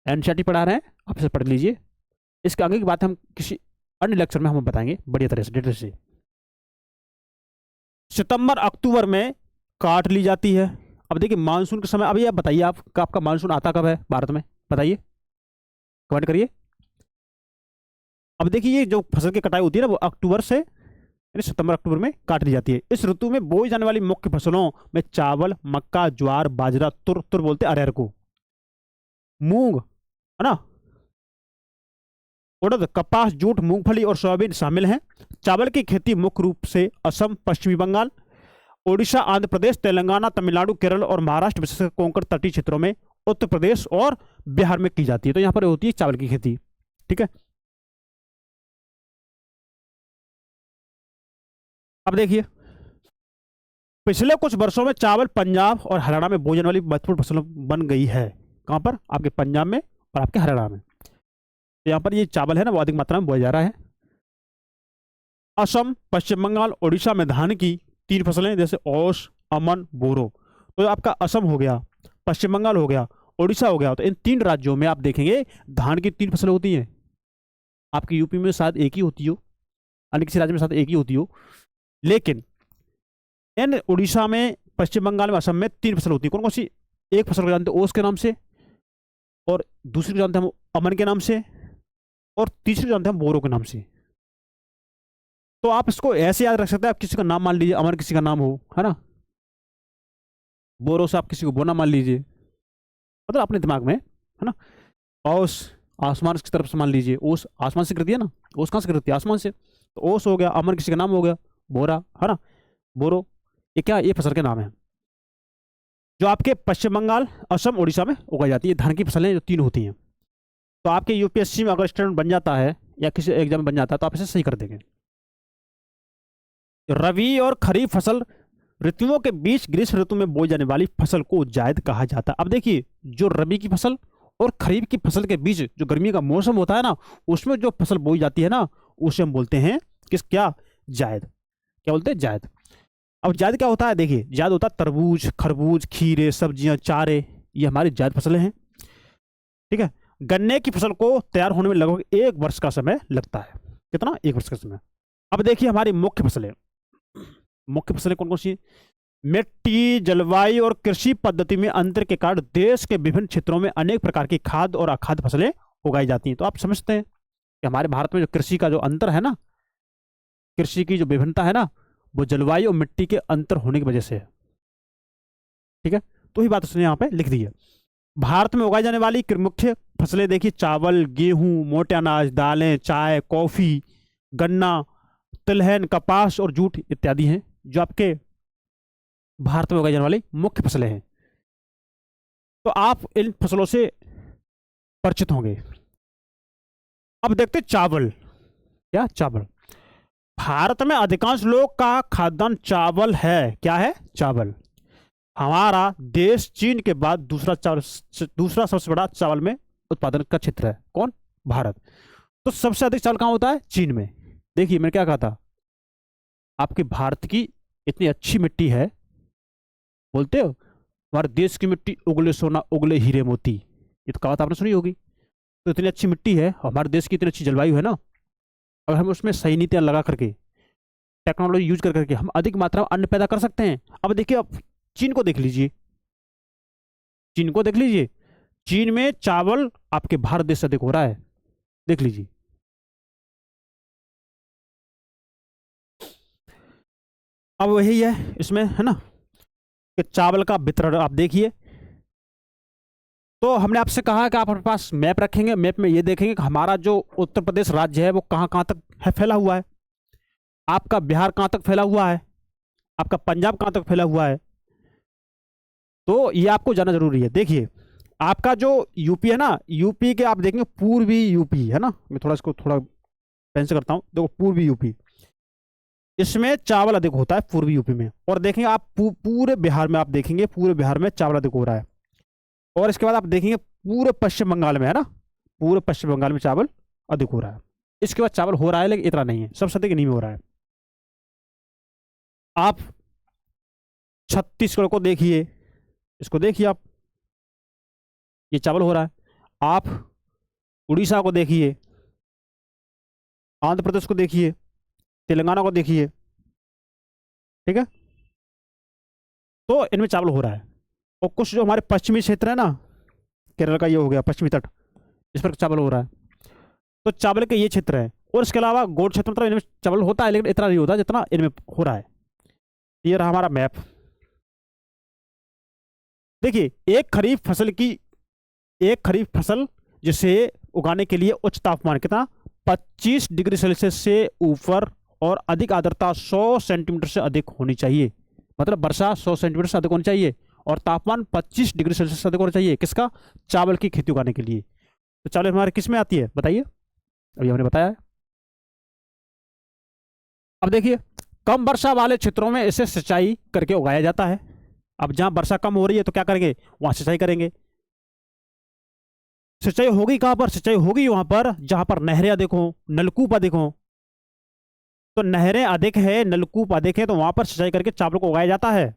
एनसीईआरटी पढ़ा रहे हैं, आप इसे पढ़ लीजिए। इसके आगे की बात हम किसी अन्य लेक्चर में हम बताएंगे बढ़िया तरह से, डिटेल से। सितंबर अक्टूबर में काट ली जाती है। अब देखिए मानसून के समय, अभी आप बताइए आपका मानसून आता कब है भारत में? बताइए, कमेंट करिए। अब देखिए ये जो फसल की कटाई होती है ना, वो अक्टूबर से यानी सितंबर अक्टूबर में काट ली जाती है। इस ऋतु में बोई जाने वाली मुख्य फसलों में चावल, मक्का, ज्वार, बाजरा, तुर बोलते हैं अरहर को, मूंग, है ना, उड़द, कपास, जूट, मूंगफली और सोयाबीन शामिल हैं। चावल की खेती मुख्य रूप से असम, पश्चिमी बंगाल, ओडिशा, आंध्र प्रदेश, तेलंगाना, तमिलनाडु, केरल और महाराष्ट्र, विशेषकर कोंकण तटीय क्षेत्रों में, उत्तर प्रदेश और बिहार में की जाती है। तो यहाँ पर होती है चावल की खेती। ठीक है। अब देखिए पिछले कुछ वर्षों में चावल पंजाब और हरियाणा में बोई जाने वाली महत्वपूर्ण फसल बन गई है। कहां पर? आपके पंजाब में और आपके हरियाणा में। तो यहाँ पर ये चावल है ना, वो अधिक मात्रा में बोया जा रहा है। असम, पश्चिम बंगाल, ओडिशा में धान की 3 फसलें, जैसे ओस, अमन, बोरो। तो आपका असम हो गया, पश्चिम बंगाल हो गया, ओडिशा हो गया। तो इन 3 राज्यों में आप देखेंगे धान की 3 फसलें होती हैं। आपकी यूपी में शायद एक ही होती हो, अन्य किसी राज्य में शायद एक ही होती हो, लेकिन इन उड़ीसा में, पश्चिम बंगाल में, असम में 3 फसल होती है। कौन कौन सी? एक फसल को जानते हैं ओस के नाम से, और दूसरी को जानते हैं हम अमन के नाम से, और तीसरी को जानते हैं हम बोरो के नाम से। तो आप इसको ऐसे याद रख सकते हैं, आप किसी का नाम मान लीजिए, अमन किसी का नाम हो, है ना, बोरो से आप किसी को बोना मान लीजिए, मतलब अपने दिमाग में, है ना। ओस आसमान की तरफ से मान लीजिए, ओस आसमान से करती है ना, ओस कहाँ से करती है? आसमान से। तो ओस हो गया, अमन किसी का नाम हो गया, बोरा, है ना, बोरो। ये क्या? ये फसल के नाम है जो आपके पश्चिम बंगाल, असम, उड़ीसा में उगाई जाती है। धान की फसलें जो 3 होती हैं। तो आपके यूपीएससी में अगर स्टूडेंट बन जाता है या किसी एग्जाम में बन जाता है तो आप इसे सही कर देंगे। रबी और खरीफ फसल ऋतुओं के बीच ग्रीष्म ऋतु में बोई जाने वाली फसल को जायद कहा जाता है। अब देखिए जो रबी की फसल और खरीफ की फसल के बीच जो गर्मी का मौसम होता है ना, उसमें जो फसल बोई जाती है ना, उसे हम बोलते हैं क्या? जायद। क्या बोलते हैं? जायद। अब जायद क्या होता है? देखिए जायद होता है तरबूज, खरबूज, खीरे, सब्जियां, चारे, ये हमारी जायद फसलें हैं। ठीक है। गन्ने की फसल को तैयार होने में लगभग 1 वर्ष का समय लगता है। कितना? 1 वर्ष का समय। अब देखिए हमारी मुख्य फसलें कौन कौन सी? मिट्टी, जलवायु और कृषि पद्धति में अंतर के कारण देश के विभिन्न क्षेत्रों में अनेक प्रकार की खाद्य और अखाद्य फसलें उगाई जाती हैं। तो आप समझते हैं कि हमारे भारत में जो कृषि का जो अंतर है ना, कृषि की जो विभिन्नता है ना, वो जलवायु और मिट्टी के अंतर होने की वजह से है। ठीक है। तो ही बात उसने यहाँ पे लिख दी है। भारत में उगाई जाने वाली मुख्य फसलें देखिए, चावल, गेहूं, मोटे अनाज, दालें, चाय, कॉफी, गन्ना, तिलहन, कपास और जूट इत्यादि हैं, जो आपके भारत में उगाई जाने वाली मुख्य फसलें हैं। तो आप इन फसलों से परिचित होंगे। अब देखते हैं चावल। क्या? चावल। भारत में अधिकांश लोग का खाद्यान्न चावल है। क्या है? चावल। हमारा देश चीन के बाद दूसरा सबसे बड़ा चावल में उत्पादन का क्षेत्र है। कौन? भारत। तो सबसे अधिक चावल कहां होता है? चीन में। देखिए मैंने क्या कहा था, आपके भारत की इतनी अच्छी मिट्टी है, बोलते हो हमारे देश की मिट्टी उगले सोना उगले हीरे मोती, ये तो कहावत आपने सुनी होगी। तो इतनी अच्छी मिट्टी है, हमारे देश की इतनी अच्छी जलवायु है ना, अगर हम उसमें सही नीतियां लगा करके, टेक्नोलॉजी यूज कर करके हम अधिक मात्रा में अन्न पैदा कर सकते हैं। अब देखिए, अब चीन को देख लीजिए, चीन में चावल आपके भारत देश से अधिक हो रहा है। देख लीजिए। अब वही है इसमें, है ना, कि चावल का वितरण आप देखिए, तो हमने आपसे कहा कि आप अपने पास मैप रखेंगे, मैप में ये देखेंगे कि हमारा जो उत्तर प्रदेश राज्य है वो कहाँ कहाँ तक है फैला हुआ है, आपका बिहार कहाँ तक फैला हुआ है, आपका पंजाब कहाँ तक फैला हुआ है। तो ये आपको जानना जरूरी है। देखिए आपका जो यूपी है ना, यूपी के आप देखेंगे पूर्वी यूपी है ना, मैं थोड़ा इसको थोड़ा पेन से करता हूँ, देखो पूर्वी यूपी, इसमें चावल अधिक होता है पूर्वी यूपी में। और देखेंगे आप पूरे बिहार में, आप देखेंगे पूरे बिहार में चावल अधिक हो रहा है। और इसके बाद आप देखेंगे पूरे पश्चिम बंगाल में है ना, पूरे पश्चिम बंगाल में चावल अधिक हो रहा है। इसके बाद चावल हो रहा है लेकिन इतना नहीं है, सबसे अधिक नहीं में हो रहा है। आप छत्तीसगढ़ को देखिए, इसको देखिए आप, ये चावल हो रहा है। आप उड़ीसा को देखिए, आंध्र प्रदेश को देखिए, तेलंगाना को देखिए, ठीक है, तो इनमें चावल हो रहा है। और कुछ जो हमारे पश्चिमी क्षेत्र है ना, केरल का ये हो गया पश्चिमी तट, इस पर चावल हो रहा है। तो चावल के ये क्षेत्र है। और इसके अलावा गोड क्षेत्र मतलब इनमें चावल होता है लेकिन इतना नहीं होता जितना इनमें हो रहा है। ये रहा हमारा मैप। देखिए एक खरीफ फसल जिसे उगाने के लिए उच्च तापमान कितना 25 डिग्री सेल्सियस से ऊपर और अधिक आर्द्रता 100 सेंटीमीटर से अधिक होनी चाहिए। मतलब वर्षा 100 सेंटीमीटर से अधिक होनी चाहिए और तापमान 25 डिग्री सेल्सियस से अधिक होना चाहिए। किसका? चावल की खेती उगाने के लिए। तो चावल हमारे किस में आती है बताइए, अभी हमने बताया है। अब देखिए कम वर्षा वाले क्षेत्रों में इसे सिंचाई करके उगाया जाता है। अब जहां वर्षा कम हो रही है तो क्या करेंगे, वहां सिंचाई करेंगे। सिंचाई होगी कहां पर? सिंचाई होगी वहां पर जहां पर नहरें अधिक हो, नलकूप अधिक हो। तो नहरें अधिक है, नलकूप अधिक है, तो वहां पर सिंचाई करके चावल को उगाया जाता है।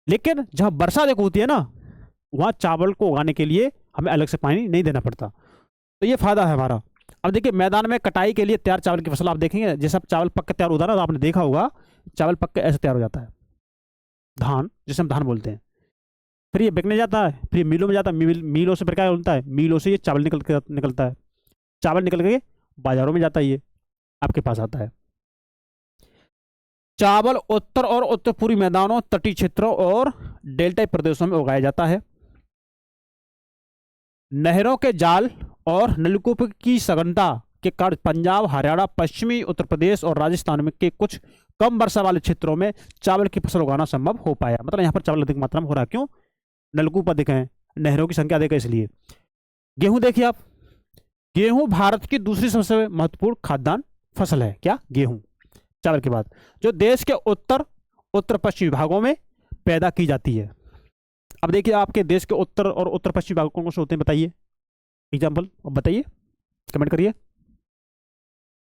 लेकिन जहां वर्षा अधिक होती है ना, वहां चावल को उगाने के लिए हमें अलग से पानी नहीं देना पड़ता। तो ये फायदा है हमारा। अब देखिए मैदान में कटाई के लिए तैयार चावल की फसल आप देखेंगे, जैसे अब चावल पक के तैयार होता है ना, तो आपने देखा होगा चावल पक के ऐसे तैयार हो जाता है, धान जिसे हम धान बोलते हैं। फिर ये बिकने जाता है, फिर मिलों में जाता है, मिलों से फिर क्या होता है, मिलों से ये चावल निकलता है। चावल निकल के बाजारों में जाता है, ये आपके पास आता है। चावल उत्तर और उत्तर पूर्वी मैदानों, तटीय क्षेत्रों और डेल्टाई प्रदेशों में उगाया जाता है। नहरों के जाल और नलकूप की सघनता के कारण पंजाब, हरियाणा, पश्चिमी उत्तर प्रदेश और राजस्थान में के कुछ कम वर्षा वाले क्षेत्रों में चावल की फसल उगाना संभव हो पाया। मतलब यहाँ पर चावल अधिक मात्रा में हो रहा है। क्यों? नलकूप अधिक हैं, नहरों की संख्या अधिक है, इसलिए। गेहूं देखिए आप, गेहूं भारत की दूसरी सबसे महत्वपूर्ण खाद्यान्न फसल है। क्या? गेहूं, चावल के बाद, जो देश के उत्तर उत्तर पश्चिमी भागों में पैदा की जाती है। अब देखिए आपके देश के उत्तर और उत्तर पश्चिमी भाग कौन कौन से होते हैं बताइए, एग्जाम्पल अब बताइए, कमेंट करिए।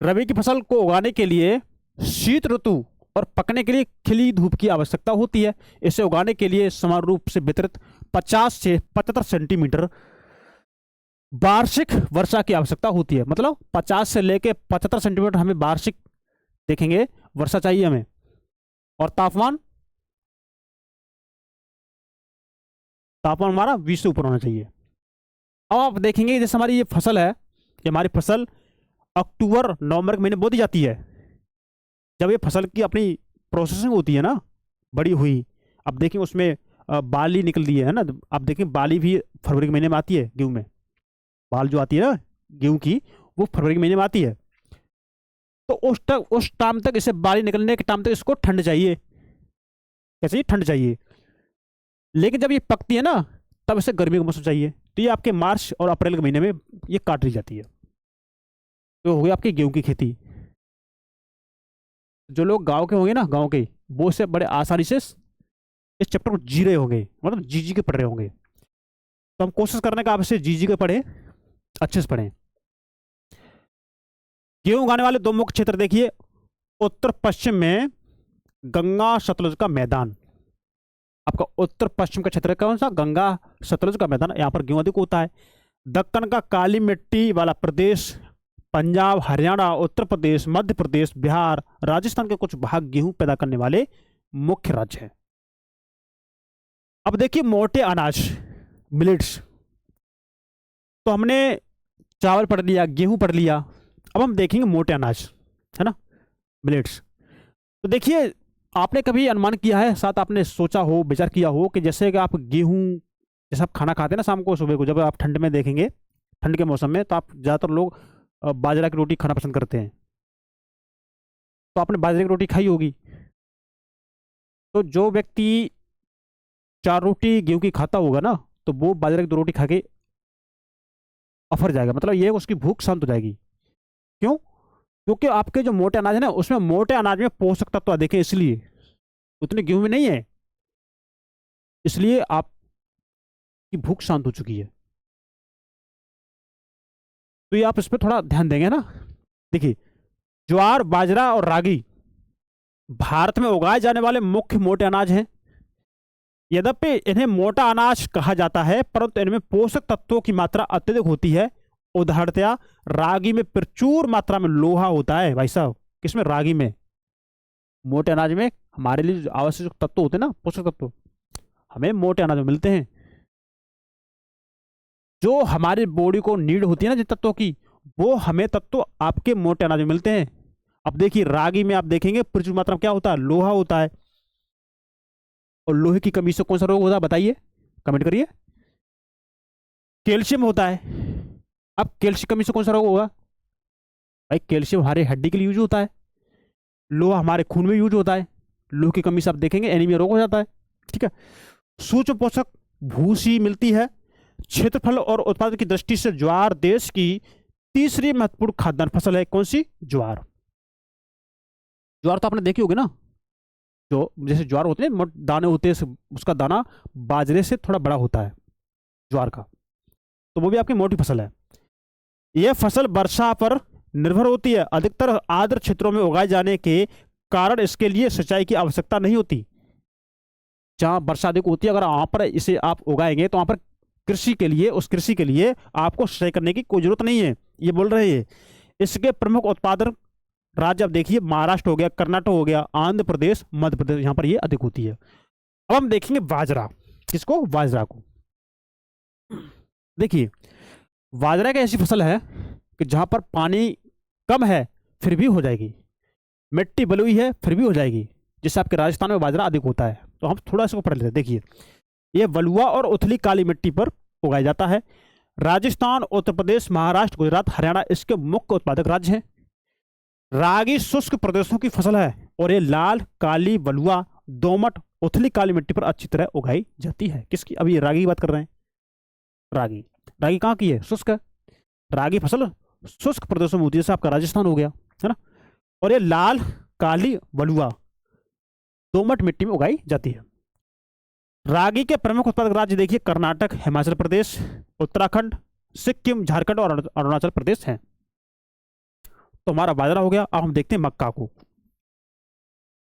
रबी की फसल को उगाने के लिए शीत ऋतु और पकने के लिए खिली धूप की आवश्यकता होती है। इसे उगाने के लिए समान रूप से वितरित 50 से 75 सेंटीमीटर वार्षिक वर्षा की आवश्यकता होती है। मतलब 50 से लेकर 75 सेंटीमीटर हमें वार्षिक देखेंगे वर्षा चाहिए हमें। और तापमान हमारा 20 से ऊपर होना चाहिए। अब आप देखेंगे जैसे हमारी ये फसल है, ये हमारी फसल अक्टूबर नवंबर के महीने बो दी जाती है। जब ये फसल की अपनी प्रोसेसिंग होती है ना, बड़ी हुई, अब देखिए उसमें बाली निकल दी है ना, आप देखें बाली भी फरवरी के महीने में आती है। गेहूं में बाल जो आती है ना गेहूं की, वो फरवरी के महीने में आती है। तो उस टाइम तक, इसे बाली निकलने के टाइम तक इसको ठंड चाहिए। कैसे? ठंड चाहिए। लेकिन जब ये पकती है ना, तब इसे गर्मी का मौसम चाहिए। तो ये आपके मार्च और अप्रैल के महीने में ये काट ली जाती है। तो हो गई आपकी गेहूं की खेती। जो लोग गांव के होंगे ना, गांव के, वो से बड़े आसानी से इस चैप्टर को जी रहे होंगे, मतलब जी के पढ़ रहे होंगे। तो हम कोशिश करने का आपसे जी के पढ़े, अच्छे से पढ़ें। गेहूं उगाने वाले दो मुख्य क्षेत्र देखिए। उत्तर पश्चिम में गंगा सतलुज का मैदान, आपका उत्तर पश्चिम का क्षेत्र कौन सा? गंगा सतलुज का मैदान, यहाँ पर गेहूं अधिक होता है। दक्कन का काली मिट्टी वाला प्रदेश, पंजाब, हरियाणा, उत्तर प्रदेश, मध्य प्रदेश, बिहार, राजस्थान के कुछ भाग गेहूं पैदा करने वाले मुख्य राज्य हैं। अब देखिए मोटे अनाज, मिलेट्स। तो हमने चावल पढ़ लिया, गेहूं पढ़ लिया, अब हम देखेंगे मोटे अनाज, है ना, मिलेट्स। तो देखिए आपने कभी अनुमान किया है, साथ आपने सोचा हो, विचार किया हो कि जैसे कि आप गेहूं जैसे आप खाना खाते हैं ना शाम को सुबह को, जब आप ठंड में देखेंगे, ठंड के मौसम में, तो आप ज़्यादातर लोग बाजरा की रोटी खाना पसंद करते हैं। तो आपने बाजरे की रोटी खाई होगी। तो जो व्यक्ति 4 रोटी गेहूं की खाता होगा ना, तो वो बाजरे की 2 रोटी खा के अफर जाएगा, मतलब ये उसकी भूख शांत हो जाएगी। क्यों? क्योंकि आपके जो मोटे अनाज है ना, उसमें मोटे अनाज में पोषक तत्व अधिक है, इसलिए उतने गेहूं में नहीं है, इसलिए आपकी भूख शांत हो चुकी है। तो ये आप इस पर थोड़ा ध्यान देंगे ना। देखिए, ज्वार, बाजरा और रागी भारत में उगाए जाने वाले मुख्य मोटे अनाज हैं। यद्यपि इन्हें मोटा अनाज कहा जाता है, परंतु इनमें पोषक तत्वों की मात्रा अत्यधिक होती है। उदाहरणतया रागी में प्रचुर मात्रा में लोहा होता है भाई साहब। किसमें? रागी में। मोटे अनाज में हमारे लिए जो आवश्यक तत्व होते हैं ना, पोषक तत्व, हमें मोटे अनाज में मिलते हैं। जो हमारी बॉडी को नीड होती है ना जिन तत्वों की, वो हमें तत्व आपके मोटे अनाज में मिलते हैं। अब देखिए, रागी में आप देखेंगे प्रचुर मात्रा में क्या होता है? लोहा होता है। और लोहे की कमी से कौन सा रोग होता है बताइए, कमेंट करिए। कैल्शियम होता है। अब कैल्शियम कमी से कौन सा रोग होगा भाई? कैल्शियम हमारे हड्डी के लिए यूज होता है। लोहा हमारे खून में यूज होता है। लोहे की कमी से आप देखेंगे एनीमिया रोग हो जाता है। ठीक है। सूक्ष्म पोषक भूसी मिलती है। क्षेत्रफल और उत्पादन की दृष्टि से ज्वार देश की तीसरी महत्वपूर्ण खाद्यान्न फसल है। कौन सी? ज्वार। ज्वार तो आपने देखी होगी ना, जो जैसे ज्वार होते हैं दाने होते हैं, उसका दाना बाजरे से थोड़ा बड़ा होता है ज्वार का, तो वो भी आपकी मोटी फसल है। यह फसल वर्षा पर निर्भर होती है। अधिकतर आर्द्र क्षेत्रों में उगाए जाने के कारण इसके लिए सिंचाई की आवश्यकता नहीं होती। जहां वर्षा अधिक होती है, अगर वहां पर इसे आप उगाएंगे तो वहां पर कृषि के लिए, उस कृषि के लिए आपको सिंचाई करने की कोई जरूरत नहीं है, ये बोल रहे हैं। इसके प्रमुख उत्पादन राज्य आप देखिए, महाराष्ट्र हो गया, कर्नाटक हो गया, आंध्र प्रदेश, मध्य प्रदेश, यहां पर ये अधिक होती है। अब हम देखेंगे बाजरा। किसको? बाजरा को। देखिए, बाजरा एक ऐसी फसल है कि जहां पर पानी कम है फिर भी हो जाएगी, मिट्टी बलुई है फिर भी हो जाएगी। जैसे आपके राजस्थान में बाजरा अधिक होता है, तो हम थोड़ा इसको पढ़ लेते हैं। देखिए, ये बलुआ और उथली काली मिट्टी पर उगाया जाता है। राजस्थान, उत्तर प्रदेश, महाराष्ट्र, गुजरात, हरियाणा इसके मुख्य उत्पादक राज्य हैं। रागी शुष्क प्रदेशों की फसल है और ये लाल, काली, बलुआ, दोमट, उथली काली मिट्टी पर अच्छी तरह उगाई जाती है। किसकी? अभी ये रागी की बात कर रहे हैं। रागी, रागी कहाँ की है? शुष्क है। रागी फसल शुष्क प्रदेशों में होती है, जैसे आपका राजस्थान हो गया, है ना। और ये लाल, काली, बलुआ, दोमट मिट्टी में उगाई जाती है। रागी के प्रमुख उत्पादक राज्य देखिए, कर्नाटक, हिमाचल प्रदेश, उत्तराखंड, सिक्किम, झारखंड और अरुणाचल प्रदेश हैं। तो हमारा बाजरा हो गया। अब हम देखते हैं मक्का को।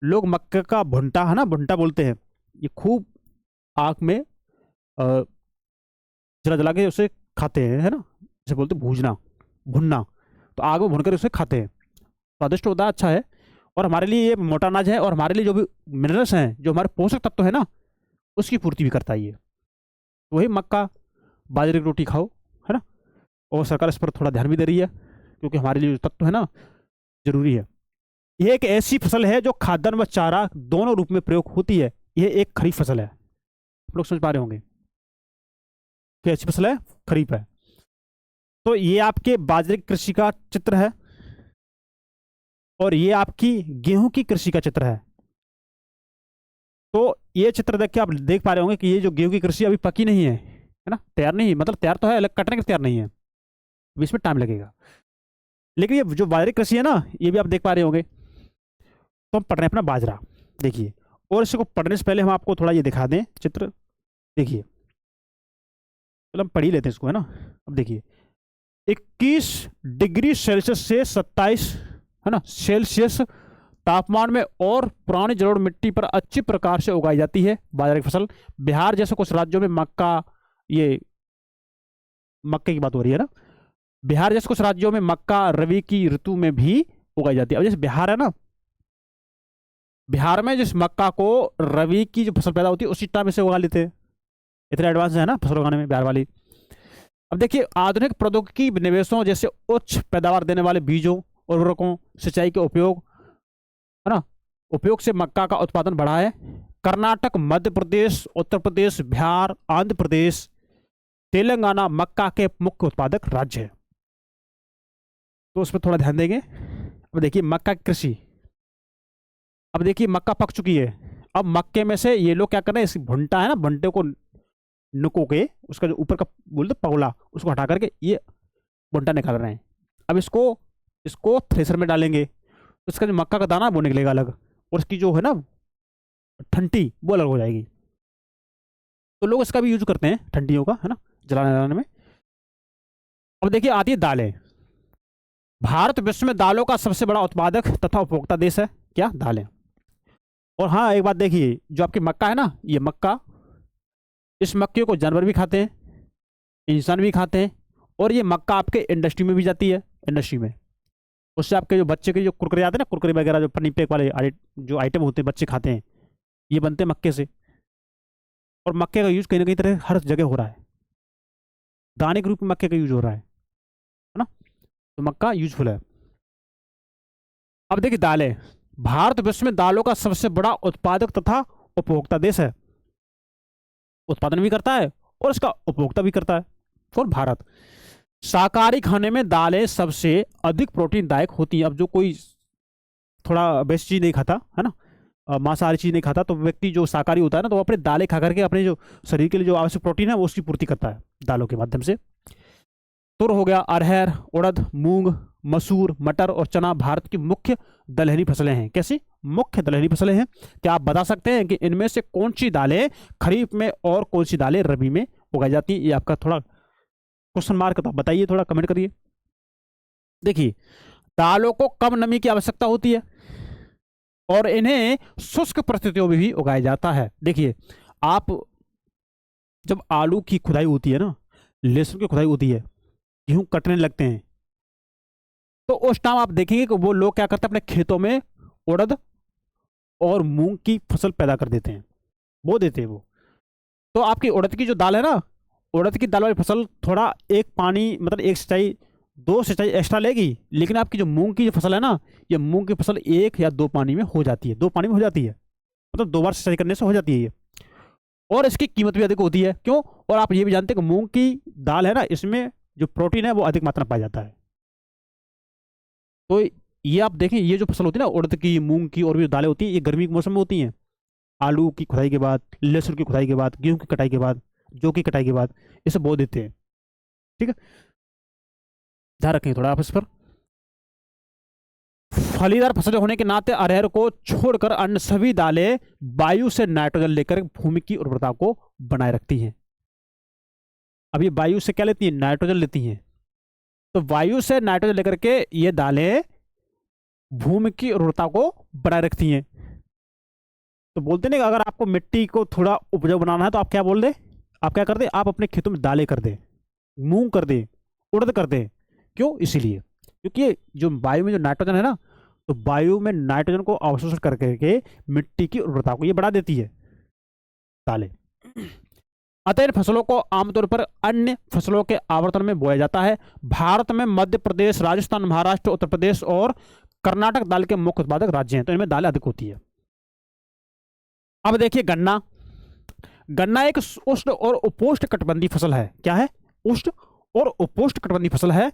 लोग मक्के का भुट्टा, है ना, भुट्टा बोलते हैं, ये खूब आग में जला जला के उसे खाते हैं, है ना, जैसे बोलते हैं भूजना, भुनना। तो आग में भुनकर उसे खाते हैं, स्वादिष्ट होता है, अच्छा है। और हमारे लिए ये मोटा अनाज है, और हमारे लिए जो भी मिनरल्स हैं, जो हमारे पोषक तत्व है ना, उसकी पूर्ति भी करता है ये। वही मक्का, बाजरे की रोटी खाओ, है ना। और सरकार इस पर थोड़ा ध्यान भी दे रही है, क्योंकि हमारे लिए जो तत्व है ना, जरूरी है। यह एक ऐसी फसल है जो खाद्यान्न व चारा दोनों रूप में प्रयोग होती है। यह एक खरीफ फसल है। आप लोग समझ पा रहे होंगे कि ऐसी फसल है, खरीफ है। तो ये आपके बाजरे की कृषि का चित्र है, और ये आपकी गेहूं की कृषि का चित्र है। तो ये चित्र देख के आप देख पा रहे होंगे कि ये जो गेहूं की कृषि अभी पकी नहीं है ना, तैयार नहीं, मतलब तैयार तो है, अलग कटने के तैयार नहीं है, अभी इसमें टाइम लगेगा। लेकिन ये जो बाजरे की कृषि है ना, ये भी आप देख पा रहे होंगे। तो हम पढ़ रहे हैं अपना बाजरा। देखिए, और इसको पढ़ने से पहले हम आपको थोड़ा ये दिखा दें चित्र। देखिए, चलो हम पढ़ ही लेते हैं इसको, है ना। अब देखिए, 21 डिग्री सेल्सियस से 27, है ना, सेल्सियस तापमान में और पुरानी जलोढ़ मिट्टी पर अच्छी प्रकार से उगाई जाती है बाजरे की फसल। बिहार जैसे कुछ राज्यों में मक्का, ये मक्के की बात हो रही है ना, बिहार जैसे कुछ राज्यों में मक्का रबी की ऋतु में भी उगाई जाती है। अब जैसे बिहार है ना, बिहार में जिस मक्का को रबी की जो फसल पैदा होती है उसी टाइम से उगा लेते हैं। इतने एडवांस है ना फसल उगाने में बिहार वाली। अब देखिए, आधुनिक प्रौद्योगिकी निवेशों जैसे उच्च पैदावार देने वाले बीजों, उर्वरकों, सिंचाई के उपयोग, है ना, उपयोग से मक्का का उत्पादन बढ़ा है। कर्नाटक, मध्य प्रदेश, उत्तर प्रदेश, बिहार, आंध्र प्रदेश, तेलंगाना मक्का के मुख्य उत्पादक राज्य है। तो उस पर थोड़ा ध्यान देंगे। अब देखिए मक्का की कृषि, अब देखिए मक्का पक चुकी है। अब मक्के में से ये लोग क्या कर रहे हैं, इस भुट्टा है ना, भुट्टे को नुको के उसका जो ऊपर का बोलते पगला उसको हटा करके ये भुट्टा निकाल रहे हैं। अब इसको इसको थ्रेसर में डालेंगे, उसका जो मक्का का दाना वो निकलेगा अलग, और उसकी जो है ना ठंडी वो अलग हो जाएगी। तो लोग इसका भी यूज करते हैं ठंडियों का, है ना, जलाने जलाने में। अब देखिए आती है दालें। भारत विश्व में दालों का सबसे बड़ा उत्पादक तथा उपभोक्ता देश है। क्या? दालें। और हाँ एक बात देखिए, जो आपकी मक्का है ना, ये मक्का, इस मक्के को जानवर भी खाते हैं, इंसान भी खाते हैं, और ये मक्का आपके इंडस्ट्री में भी जाती है, इंडस्ट्री में। उससे आपके जो बच्चे के जो कुरकुरे आते हैं ना, कुरकुरे वगैरह जो पन्नी पैक वाले जो आइटम होते हैं बच्चे खाते हैं, ये बनते हैं मक्के से। और मक्के का यूज कहीं ना कहीं तरह हर जगह हो रहा है, दाने के रूप में मक्के का यूज हो रहा है ना। तो मक्का यूजफुल है। अब देखिए दालें। भारत विश्व में दालों का सबसे बड़ा उत्पादक तथा उपभोक्ता देश है। उत्पादन भी करता है और इसका उपभोक्ता भी करता है। कौन? भारत। शाकाहारी खाने में दालें सबसे अधिक प्रोटीनदायक होती हैं। अब जो कोई थोड़ा बेस्ट चीज नहीं खाता है ना, मांसाहारी चीज नहीं खाता, तो व्यक्ति जो शाकाहारी होता है ना, तो वो अपने दालें खा करके अपने जो शरीर के लिए जो आवश्यक प्रोटीन है वो उसकी पूर्ति करता है दालों के माध्यम से। तुर हो गया, अरहर, उड़द, मूंग, मसूर, मटर और चना भारत की मुख्य दलहनी फसलें हैं। कैसी? मुख्य दलहनी फसलें हैं। क्या आप बता सकते हैं कि इनमें से कौन सी दालें खरीफ में और कौन सी दालें रबी में उगाई जाती है? ये आपका थोड़ा क्वेश्चन मार्क था, बताइए, थोड़ा कमेंट करिए। देखिए दालों को कम नमी की आवश्यकता होती है और इन्हें शुष्क परिस्थितियों में भी उगाया जाता है। देखिए आप जब आलू की खुदाई होती है ना, लहसुन की खुदाई होती है, गेहूं कटने लगते हैं, तो उस टाइम आप देखेंगे कि वो लोग क्या करते हैं, अपने खेतों में उड़द और मूंग की फसल पैदा कर देते हैं, बो देते हैं वो। तो आपकी उड़द की जो दाल है ना, उड़द की दाल वाली फसल थोड़ा एक पानी मतलब एक सिंचाई दो सिंचाई एक्स्ट्रा लेगी, लेकिन आपकी जो मूंग की जो फसल है ना, ये मूंग की फसल एक या दो पानी में हो जाती है, दो पानी में हो जाती है, मतलब दो बार सिंचाई करने से हो जाती है ये। और इसकी कीमत भी अधिक होती है। क्यों? और आप ये भी जानते हैं कि मूंग की दाल है ना, इसमें जो प्रोटीन है वो अधिक मात्रा में पाया जाता है। तो ये आप देखें, ये जो फसल होती है ना, उड़द की, मूंग की और भी दालें होती है, ये गर्मी के मौसम में होती हैं। आलू की खुदाई के बाद, लहसुन की खुदाई के बाद, गेहूं की कटाई के बाद, जौ की कटाई के बाद इसे बो देते हैं। ठीक है, ध्यान रखें थोड़ा आप इस पर। फलीदार फसल होने के नाते अरहर को छोड़कर अन्य सभी दालें वायु से नाइट्रोजन लेकर भूमि की उर्वरता को बनाए रखती हैं। अब ये वायु से क्या लेती हैं? नाइट्रोजन लेती हैं। तो वायु से नाइट्रोजन लेकर के ये दालें भूमि की उर्वरता को बनाए रखती हैं। तो बोलते नहीं, अगर आपको मिट्टी को थोड़ा उपजाऊ बनाना है तो आप क्या बोल दे, आप क्या कर दे, आप अपने खेतों में दालें कर दे, मूंग कर दे, उड़द कर दे। क्यों? इसीलिए क्योंकि जो वायु में जो नाइट्रोजन है ना, तो वायु में नाइट्रोजन को अवशोषण करके मिट्टी की उर्वरता को ये बढ़ा देती है दालें। अतः इन फसलों को आमतौर पर अन्य फसलों के आवर्तन में बोया जाता है। भारत में मध्य प्रदेश, राजस्थान, महाराष्ट्र, उत्तर प्रदेश और कर्नाटक दाल के मुख्य उत्पादक राज्य हैं, तो इनमें दालें अधिक होती है। अब देखिए गन्ना। गन्ना एक उष्ण और उपोष्ण कटिबंधीय फसल है। क्या है? उष्ण और उपोष्ण कटिबंधीय फसल है।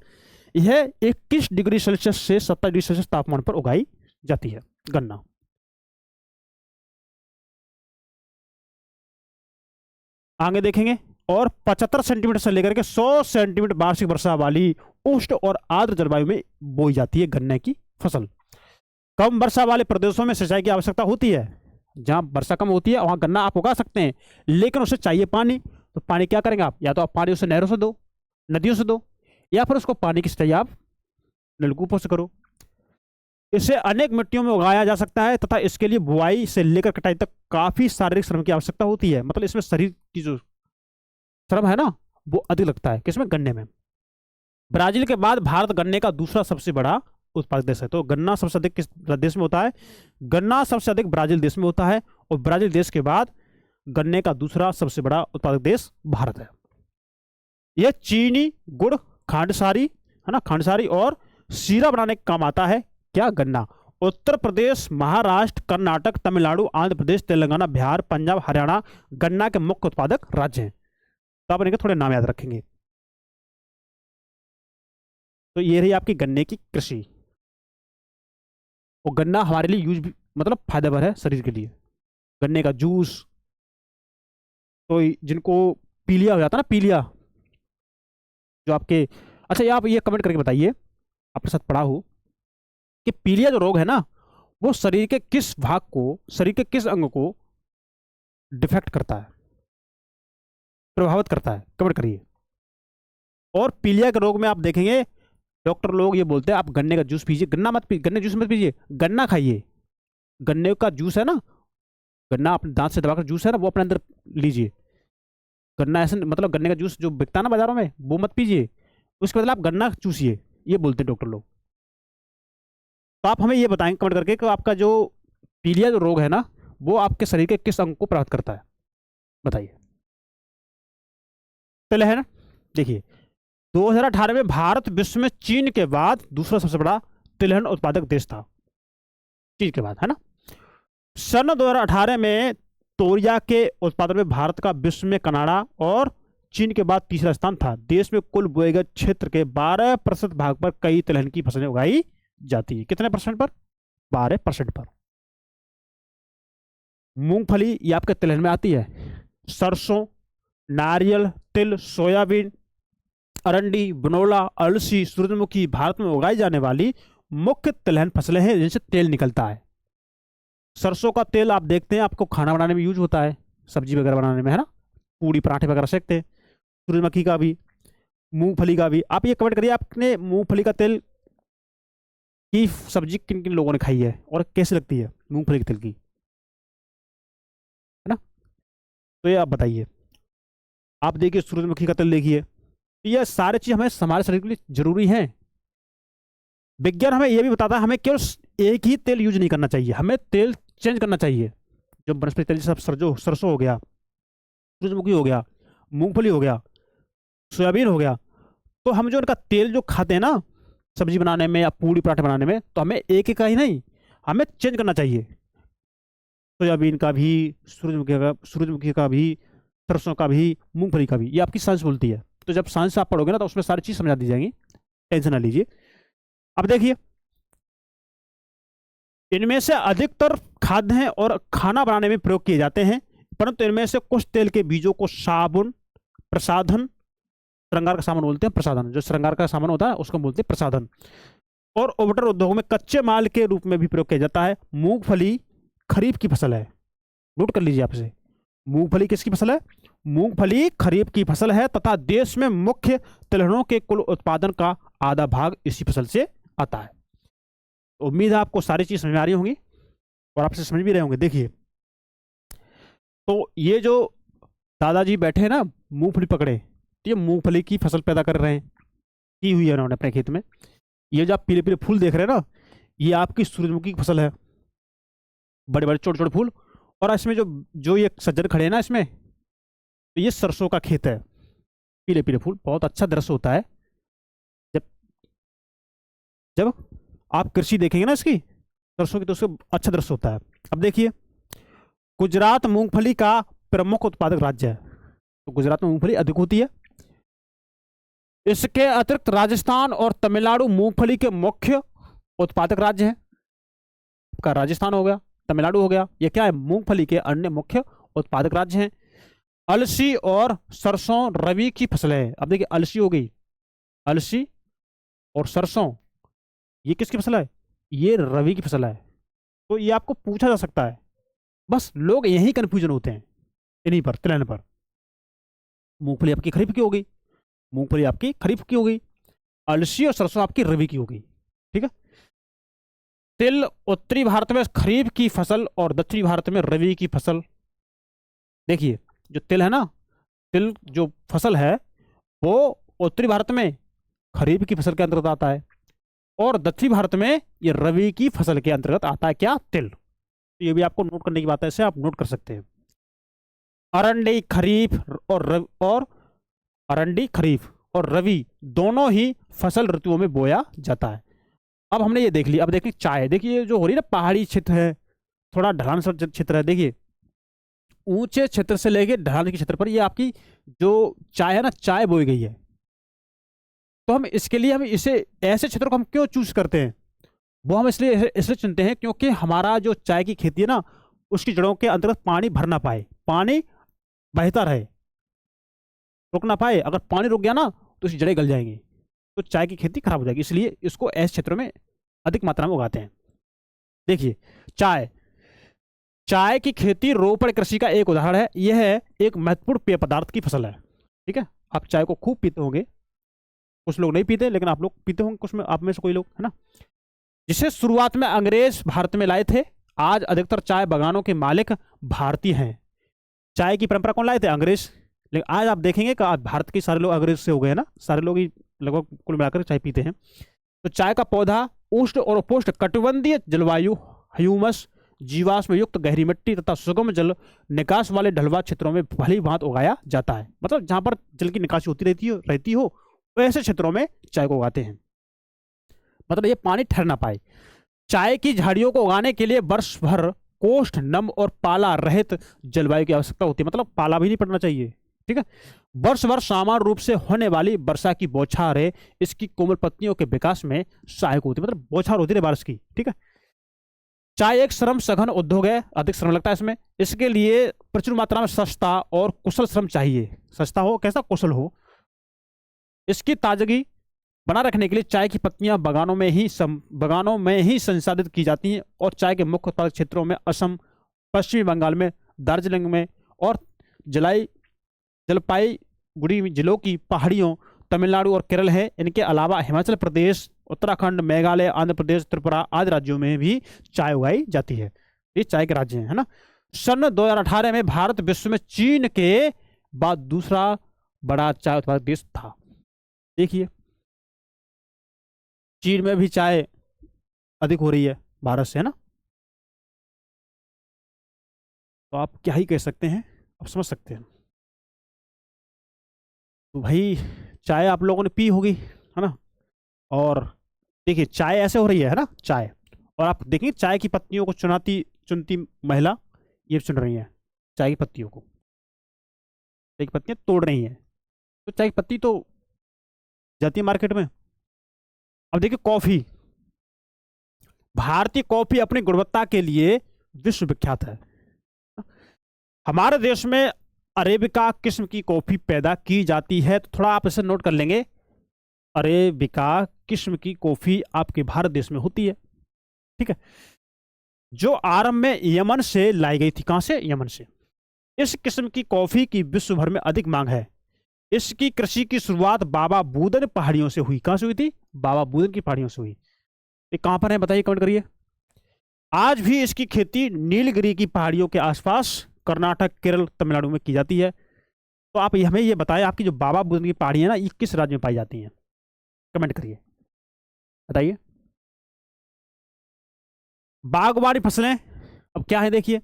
यह 21 डिग्री सेल्सियस से 70 डिग्री सेल्सियस तापमान पर उगाई जाती है गन्ना। आगे देखेंगे, और 75 सेंटीमीटर से लेकर के 100 सेंटीमीटर वार्षिक वर्षा वाली उष्ण और आर्द्र जलवायु में बोई जाती है गन्ने की फसल। कम वर्षा वाले प्रदेशों में सिंचाई की आवश्यकता होती है। जहां वर्षा कम होती है वहां गन्ना आप उगा सकते हैं, लेकिन उसे चाहिए पानी। तो पानी क्या करेंगे आप? या तो आप पानी उसे नहरों से दो, नदियों से दो, या फिर उसको पानी की सिंचाई आप नलकूपों से करो। इसे अनेक मिट्टियों में उगाया जा सकता है तथा इसके लिए बुआई से लेकर कटाई तक काफी शारीरिक श्रम की आवश्यकता होती है। मतलब इसमें शरीर की जो श्रम है ना वो अधिक लगता है। किसमें? गन्ने में। ब्राजील के बाद भारत गन्ने का दूसरा सबसे बड़ा उत्पादक देश है। तो गन्ना सबसे अधिक किस देश में होता है? गन्ना सबसे अधिक ब्राजील देश में होता है, और ब्राजील देश के बाद गन्ने का दूसरा सबसे बड़ा उत्पादक देश भारत है। यह चीनी, गुड़, खांडसारी है ना, खांडसारी और शीरा बनाने का काम आता है। क्या? गन्ना। उत्तर प्रदेश, महाराष्ट्र, कर्नाटक, तमिलनाडु, आंध्र प्रदेश, तेलंगाना, बिहार, पंजाब, हरियाणा गन्ना के मुख्य उत्पादक राज्य हैं। तो आप इनके थोड़े नाम याद रखेंगे। तो ये रही आपकी गन्ने की कृषि। और गन्ना हमारे लिए यूज भी मतलब फायदेमंद है शरीर के लिए। गन्ने का जूस, तो जिनको पीलिया हो जाता है ना, पीलिया जो आपके, अच्छा ये आप ये कमेंट करके बताइए आपके साथ पढ़ा हो कि पीलिया जो रोग है ना, वो शरीर के किस भाग को, शरीर के किस अंग को डिफेक्ट करता है, प्रभावित करता है, कमेंट करिए। और पीलिया के रोग में आप देखेंगे डॉक्टर लोग ये बोलते हैं आप गन्ने का जूस पीजिए, गन्ना मत पी, गन्ने जूस मत पीजिए, गन्ना खाइए। गन्ने का जूस है ना, गन्ना अपने दांत से दबाकर जूस है ना, वो अपने अंदर लीजिए। गन्ना ऐसे मतलब गन्ने का जूस जो बिकता है ना बाजारों में, वो मत पीजिए, उसके बदले आप गन्ना चूसिए, ये बोलते हैं डॉक्टर लोग। तो आप हमें ये बताएंगे कमेंट करके कि आपका जो पीलिया जो रोग है ना, वो आपके शरीर के किस अंग को प्रभावित करता है, बताइए। पहले है ना, देखिए 2018 में भारत विश्व में चीन के बाद दूसरा सबसे बड़ा तिलहन उत्पादक देश था, चीन के बाद, है ना। सन 2018 में तोरिया के उत्पादन में भारत का विश्व में कनाडा और चीन के बाद तीसरा स्थान था। देश में कुल बोए गए क्षेत्र के 12% भाग पर कई तिलहन की फसलें उगाई जाती है। कितने परसेंट पर? 12% पर। मूंगफली ये आपके तिलहन में आती है। सरसों, नारियल, तिल, सोयाबीन, अरंडी, बनोला, अलसी, सूरजमुखी भारत में उगाई जाने वाली मुख्य तिलहन फसलें हैं जिनसे तेल निकलता है। सरसों का तेल आप देखते हैं आपको खाना बनाने में यूज होता है, सब्जी वगैरह बनाने में, है ना, पूड़ी पराठे वगैरह सेकते हैं। सूरजमुखी का भी, मूंगफली का भी। आप ये कमेंट करिए आपने मूंगफली का तेल की सब्जी किन किन लोगों ने खाई है और कैसे लगती है मूंगफली के तेल की, है ना। तो ये आप बताइए। आप देखिए सूरजमुखी का तेल देखिए। ये सारे चीज हमें हमारे शरीर के लिए जरूरी हैं। विज्ञान हमें यह भी बताता है हमें केवल एक ही तेल यूज नहीं करना चाहिए, हमें तेल चेंज करना चाहिए। जो वनस्पति तेल सब सरसों हो गया, सूरजमुखी हो गया, मूंगफली हो गया, सोयाबीन हो गया, तो हम जो उनका तेल जो खाते हैं ना सब्जी बनाने में या पूड़ी पराठे बनाने में, तो हमें एक का ही नहीं, हमें चेंज करना चाहिए। सोयाबीन का भी, सूरजमुखी का भी, सरसों का भी, मूंगफली का भी। ये आपकी साइंस बोलती है। तो जब साइंस आप पढ़ोगे ना तो उसमें सारी चीज समझा दी जाएंगी, टेंशन ना लीजिए। अब देखिए इनमें से अधिकतर खाद्य हैं और खाना बनाने में प्रयोग किए जाते हैं, परंतु इनमें से कुछ तेल के बीजों को साबुन, प्रसाधन, श्रृंगार का सामान बोलते हैं, प्रसाधन जो श्रृंगार का सामान होता है उसको बोलते हैं प्रसाधन, और ओवटर उद्योग में कच्चे माल के रूप में भी प्रयोग किया जाता है। मूंगफली खरीफ की फसल है, नोट कर लीजिए आपसे। मूंगफली किसकी फसल है? मूंगफली खरीफ की फसल है तथा देश में मुख्य तिलहनों के कुल उत्पादन का आधा भाग इसी फसल से आता है। उम्मीद है आपको सारी चीज समझ में आ रही होंगी और आपसे समझ भी रहे होंगे। देखिए तो ये जो दादाजी बैठे हैं ना मूंगफली पकड़े, तो ये मूंगफली की फसल पैदा कर रहे हैं, की हुई है उन्होंने अपने खेत में। ये जो आप पीले पीले फूल देख रहे हैं ना, ये आपकी सूरजमुखी की फसल है, बड़े बड़े छोटे छोटे फूल। और इसमें जो जो ये सज्जन खड़े हैं ना इसमें, तो ये सरसों का खेत है, पीले पीले फूल, बहुत अच्छा दृश्य होता है। जब जब आप कृषि देखेंगे ना इसकी सरसों की, तो उसका अच्छा दृश्य होता है। अब देखिए गुजरात मूंगफली का प्रमुख उत्पादक राज्य है, तो गुजरात में मूंगफली अधिक होती है। इसके अतिरिक्त राजस्थान और तमिलनाडु मूंगफली के मुख्य उत्पादक राज्य हैं। आपका राजस्थान हो गया, तमिलनाडु हो गया, ये क्या है? मूंगफली के अन्य मुख्य उत्पादक राज्य हैं। अलसी और सरसों रबी की फसलें हैं। अब देखिए अलसी हो गई, अलसी और सरसों ये किसकी फसल है? ये रबी की फसल है। तो ये आपको पूछा जा सकता है, बस लोग यही कंफ्यूजन होते हैं इन्हीं पर, तिलहन पर। मूंगफली आपकी खरीफ की हो गई, मूंगफली आपकी खरीफ की हो गई, अलसी और सरसों आपकी रबी की हो गई, ठीक है। तिल उत्तरी भारत में खरीफ की फसल और दक्षिणी भारत में रबी की फसल। देखिए जो तिल है ना, तिल जो फसल है वो उत्तरी भारत में खरीफ की फसल के अंतर्गत आता है और दक्षिणी भारत में ये रबी की फसल के अंतर्गत आता है। क्या? तिल। तो ये भी आपको नोट करने की बात है, इसे आप नोट कर सकते हैं। अरंडी खरीफ और अरंडी खरीफ और रबी दोनों ही फसल ऋतुओं में बोया जाता है। अब हमने ये देख लिया। अब देखिए चाय, देखिए जो हो रही है ना, पहाड़ी क्षेत्र है, थोड़ा ढलान क्षेत्र है, देखिए ऊंचे क्षेत्र से लेके ढलान के क्षेत्र पर ये आपकी जो चाय है ना, चाय बोई गई है, तो हम इसके लिए हम इसे ऐसे क्षेत्रों को हम क्यों चूज करते हैं? वो हम इसलिए इसलिए चुनते हैं क्योंकि हमारा जो चाय की खेती है ना, उसकी जड़ों के अंतर्गत पानी भर ना पाए, पानी बहता रहे, रुक ना पाए। अगर पानी रुक गया ना तो उसकी जड़ें गल जाएंगी, तो चाय की खेती खराब हो जाएगी। इसलिए इसको ऐसे क्षेत्रों में अधिक मात्रा में उगाते हैं। देखिए, चाय चाय की खेती रोपण कृषि का एक उदाहरण है। यह एक महत्वपूर्ण पेय पदार्थ की फसल है। ठीक है, आप चाय को खूब पीते होंगे, कुछ लोग नहीं पीते लेकिन आप लोग पीते होंगे, कुछ में आप में से कोई लोग, है ना। जिसे शुरुआत में अंग्रेज भारत में लाए थे। आज अधिकतर चाय बागानों के मालिक भारतीय हैं। चाय की परंपरा कौन लाए थे? अंग्रेज। लेकिन आज आप देखेंगे कि आज भारत के सारे लोग अंग्रेज से हो गए हैं ना, सारे लोग ही लगभग कुल मिलाकर चाय पीते हैं। तो चाय का पौधा उष्ण और उपोष्ण कटिबंधीय जलवायु, ह्यूमस, जीवाश्म युक्त गहरी मिट्टी तथा सुगम जल निकास वाले ढलवा क्षेत्रों में भली भांति उगाया जाता है। मतलब जहां पर जल की निकासी होती रहती हो वैसे क्षेत्रों में चाय को उगाते हैं। मतलब ये पानी ठहर ना पाए। चाय की झाड़ियों को उगाने के लिए वर्ष भर कोष्ठ, नम और पाला रहित जलवायु की आवश्यकता होती है। मतलब पाला भी नहीं पड़ना चाहिए। ठीक है, वर्ष भर समान रूप से होने वाली वर्षा की बौछारें इसकी कोमल पत्तियों के विकास में सहायक होती है। मतलब बौछार होती है बारिश की। ठीक है, चाय एक श्रम सघन उद्योग है, अधिक श्रम लगता है इसमें। इसके लिए प्रचुर मात्रा में सस्ता और कुशल श्रम चाहिए। सस्ता हो, कैसा? कुशल हो। इसकी ताजगी बना रखने के लिए चाय की पत्तियां बागानों में ही संसाधित की जाती हैं और चाय के मुख्य उत्पादक क्षेत्रों में असम, पश्चिमी बंगाल में, दार्जिलिंग में और जलपाईगुड़ी जिलों की पहाड़ियों, तमिलनाडु और केरल है। इनके अलावा हिमाचल प्रदेश, उत्तराखंड, मेघालय, आंध्र प्रदेश, त्रिपुरा आदि राज्यों में भी चाय उगाई जाती है। ये चाय के राज्य हैं, है ना। सन 2018 में भारत विश्व में चीन के बाद दूसरा बड़ा चाय उत्पादक देश था। देखिए, चीन में भी चाय अधिक हो रही है भारत से, है ना। तो आप क्या ही कह सकते हैं, आप समझ सकते हैं। तो भाई चाय आप लोगों ने पी होगी, है ना। और देखिए, चाय ऐसे हो रही है ना, चाय। और आप देखिए चाय की पत्तियों को चुनती महिला ये चुन रही है चाय की पत्तियों को। चाय की पत्तियां तोड़ रही हैं, तो चाय की पत्ती तो जाती है मार्केट में। अब देखिए, कॉफी। भारतीय कॉफी अपनी गुणवत्ता के लिए विश्व विख्यात है। हमारे देश में अरेबिका किस्म की कॉफी पैदा की जाती है। तो थोड़ा आप इसे नोट कर लेंगे, अरेबिका किस्म की कॉफी आपके भारत देश में होती है। ठीक है, जो आरंभ में यमन से लाई गई थी। कहां से? यमन से। इस किस्म की कॉफी की विश्व भर में अधिक मांग है। इसकी कृषि की शुरुआत बाबा बूदन पहाड़ियों से हुई। कहां से हुई थी? बाबा बूदन की पहाड़ियों से हुई। ये कहां पर है बताइए, कमेंट करिए। आज भी इसकी खेती नीलगिरी की पहाड़ियों के आसपास कर्नाटक, केरल, तमिलनाडु में की जाती है। तो आप हमें ये बताएं, आपकी जो बाबा बुदन की पहाड़ी है ना, ये किस राज्य में पाई जाती हैं? कमेंट करिए, बताइए। बागवानी फसलें अब क्या है देखिए,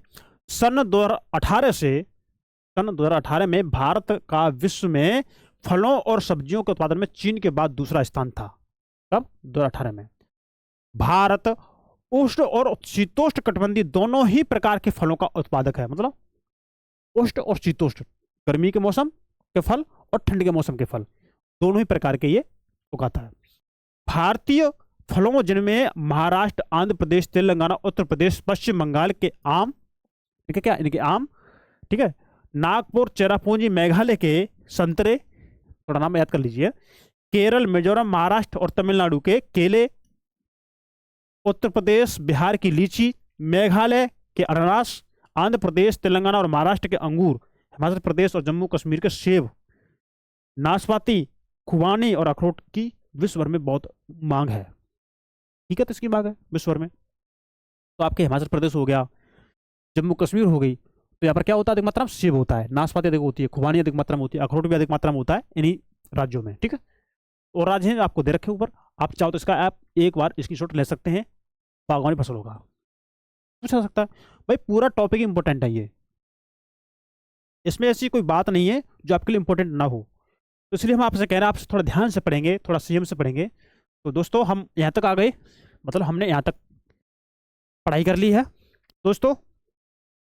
सन 2018 में भारत का विश्व में फलों और सब्जियों के उत्पादन में चीन के बाद दूसरा स्थान था। कब? 2018 में। भारत उष्ण और शीतोष्ण कटिबंधीय दोनों ही प्रकार के फलों का उत्पादक है। मतलब उष्ण और शीतोष्ण, गर्मी के मौसम के फल और ठंड के मौसम के फल, दोनों ही प्रकार के ये उगाता है। भारतीय फलों जिनमें महाराष्ट्र, आंध्र प्रदेश, तेलंगाना, उत्तर प्रदेश, पश्चिम बंगाल के आम, ठीक है क्या, इनके आम, ठीक है, नागपुर, चेरापूंजी, मेघालय के संतरे, थोड़ा नाम याद कर लीजिए, केरल, मिजोरम, महाराष्ट्र और तमिलनाडु के केले, उत्तर प्रदेश, बिहार की लीची, मेघालय के अनानास, आंध्र प्रदेश, तेलंगाना और महाराष्ट्र के अंगूर, हिमाचल प्रदेश और जम्मू कश्मीर के सेब, नाशपाती, खुबानी और अखरोट की विश्व भर में बहुत मांग है। ठीक है, तो इसकी मांग है विश्व भर में। तो आपके हिमाचल प्रदेश हो गया, जम्मू कश्मीर हो गई, तो यहाँ पर क्या होता है? अधिक मात्रा में सेब होता है, नाशपाती अधिक होती है, खुबानी अधिक मात्रा में होती है, अखरोट भी अधिक मात्रा में होता है इन्हीं राज्यों में। ठीक है, और राज्य हैं आपको दे रखे ऊपर, आप चाहो तो इसका ऐप एक बार स्क्रीनशॉट ले सकते हैं। बागवानी फसल होगा, पूछा सकता है भाई। पूरा टॉपिक इंपॉर्टेंट है ये, इसमें ऐसी कोई बात नहीं है जो आपके लिए इंपॉर्टेंट ना हो। तो इसलिए हम आपसे कह रहे हैं, आप थोड़ा ध्यान से पढ़ेंगे, थोड़ा संयम से पढ़ेंगे। तो दोस्तों हम यहाँ तक आ गए, मतलब हमने यहाँ तक पढ़ाई कर ली है। दोस्तों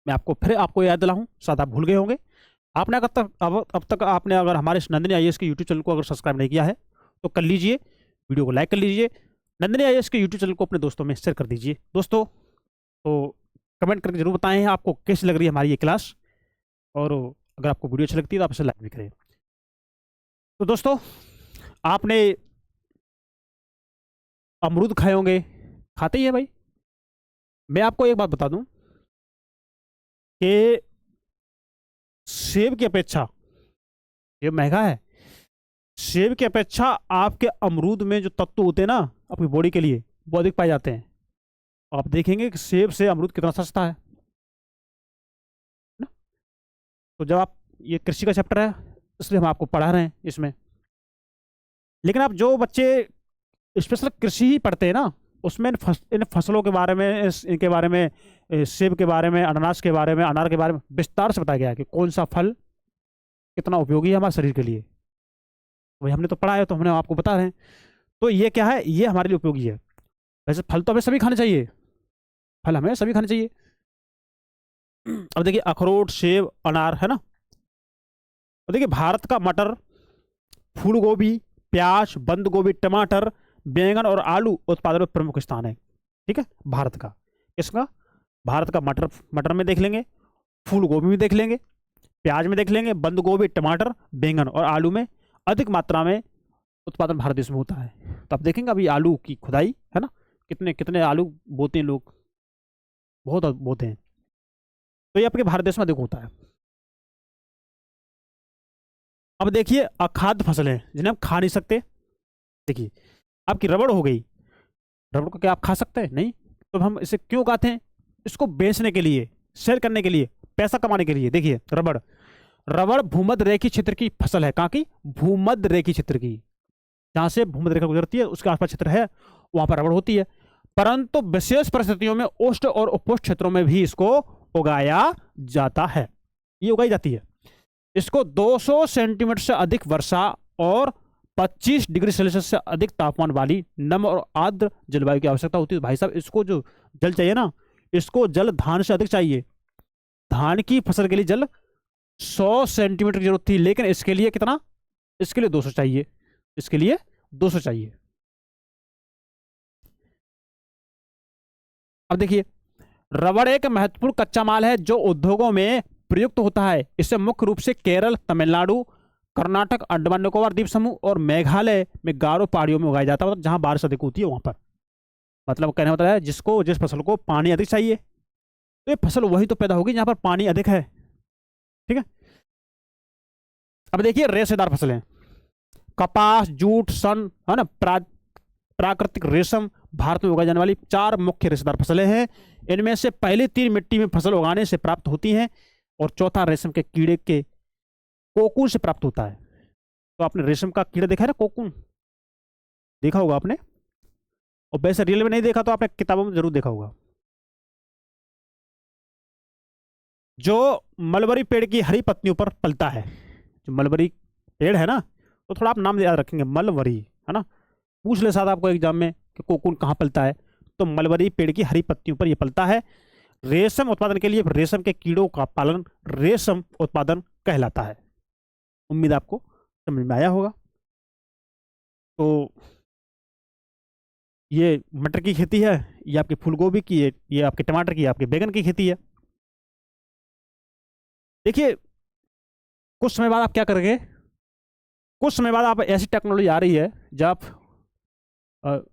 मैं आपको फिर याद दिलाऊं, शायद आप भूल गए होंगे। आपने अगर तक अब तक आपने अगर हमारे इस नंदिनी आईएएस के यूट्यूब चैनल को अगर सब्सक्राइब नहीं किया है तो कर लीजिए, वीडियो को लाइक कर लीजिए, नंदिनी आईएएस के यूट्यूब चैनल को अपने दोस्तों में शेयर कर दीजिए। दोस्तों तो कमेंट करके जरूर बताएं आपको कैसी लग रही है हमारी ये क्लास, और अगर आपको वीडियो अच्छी लगती है तो आप इसे लाइक भी करें। तो दोस्तों आपने अमरूद खाए होंगे, खाते ही है भाई। मैं आपको एक बात बता दूं कि सेब की अपेक्षा, सेब महंगा है, सेब की अपेक्षा आपके अमरूद में जो तत्व होते हैं ना आपकी बॉडी के लिए, वो अधिक पाए जाते हैं। आप देखेंगे कि सेब से अमरूद कितना सस्ता है ना। तो जब आप, ये कृषि का चैप्टर है इसलिए हम आपको पढ़ा रहे हैं इसमें, लेकिन आप जो बच्चे स्पेशल कृषि ही पढ़ते हैं ना, उसमें इन फसलों के बारे में, इनके बारे में, सेब के बारे में, अनानास के बारे में, अनार के बारे में विस्तार से बताया गया है कि कौन सा फल कितना उपयोगी है हमारे शरीर के लिए। वही हमने तो पढ़ा है, तो हमने आपको बता रहे हैं। तो ये क्या है, ये हमारे लिए उपयोगी है। वैसे फल तो हमें सभी खाने चाहिए, फल हमें सभी खाने चाहिए। अब देखिए अखरोट, सेब, अनार है ना। और देखिए भारत का मटर, फूल गोभी, प्याज, बंद गोभी, टमाटर, बैंगन और आलू उत्पादन में प्रमुख स्थान है। ठीक है, भारत का, किसका, भारत का। मटर, मटर में देख लेंगे, फूल गोभी में देख लेंगे, प्याज में देख लेंगे, बंद गोभी, टमाटर, बैंगन और आलू में अधिक मात्रा में उत्पादन भारत देश में होता है। तो आप देखेंगे अभी आलू की खुदाई है ना, कितने कितने आलू बोते हैं लोग, बहुत बोते हैं। तो ये आपके भारत देश में अधिक होता है। अब देखिए अखाद्य फसलें जिन्हें हम खा नहीं सकते। देखिए आपकी रबड़ हो गई, रबड़ को क्या आप खा सकते हैं? नहीं। तो हम इसे क्यों खाते हैं? इसको बेचने के लिए, सेल करने के लिए, पैसा कमाने के लिए। देखिए रबड़, रबड़ भूमध्य रेखीय क्षेत्र की फसल है। कहाँ की? भूमध्य रेखीय क्षेत्र की। जहां से भूमध्य रेखा गुजरती है उसके आसपास क्षेत्र है, वहां पर रबड़ होती है। परंतु विशेष परिस्थितियों में उष्ण और उपोष्ण क्षेत्रों में भी इसको उगाया जाता है, ये उगाई जाती है। इसको 200 सेंटीमीटर से अधिक वर्षा और 25 डिग्री सेल्सियस से अधिक तापमान वाली नम और आर्द्र जलवायु की आवश्यकता होती है। भाई साहब इसको जो जल चाहिए ना, इसको जल धान से अधिक चाहिए। धान की फसल के लिए जल 100 सेंटीमीटर की जरूरत थी, लेकिन इसके लिए कितना? इसके लिए 200 चाहिए, इसके लिए 200 चाहिए। अब देखिए रबड़ एक महत्वपूर्ण कच्चा माल है जो उद्योगों में प्रयुक्त होता है। इसे मुख्य रूप से केरल, तमिलनाडु, कर्नाटक, अंडमान निकोबार द्वीप समूह और मेघालय में गारो पहाड़ियों में उगाया जाता है, मतलब जहां बारिश अधिक होती है वहां पर। मतलब कहने मतलब है जिसको, जिस फसल को पानी अधिक चाहिए, तो ये फसल वही तो पैदा होगी जहां पर पानी अधिक है। ठीक है। अब देखिए रेशेदार फसलें, कपास, जूट, सन है ना, प्राकृतिक रेशम भारत में उगाई जाने वाली 4 मुख्य रेशेदार फसलें हैं। इनमें से पहली 3 मिट्टी में फसल उगाने से प्राप्त होती हैं और चौथा रेशम के कीड़े के कोकून से प्राप्त होता है। तो आपने रेशम का कीड़ा देखा है ना, कोकून देखा होगा आपने, और वैसे रियल में नहीं देखा तो आपने किताबों में जरूर देखा होगा। जो मलबरी पेड़ की हरी पत्तियों पर पलता है, जो मलबरी पेड़ है ना, तो थोड़ा आप नाम याद रखेंगे, मलबरी है ना। पूछ ले साथ आपको एग्जाम में कि कोकून कहाँ पलता है, तो मलबरी पेड़ की हरी पत्तियों पर यह पलता है। रेशम उत्पादन के लिए रेशम के कीड़ों का पालन रेशम उत्पादन कहलाता है। उम्मीद आपको समझ में आया होगा। तो ये मटर की खेती है, ये आपकी फूलगोभी की है, ये आपके टमाटर की, आपके बैगन की खेती है। देखिए कुछ समय बाद आप क्या करेंगे, कुछ समय बाद आप, ऐसी टेक्नोलॉजी आ रही है जब आप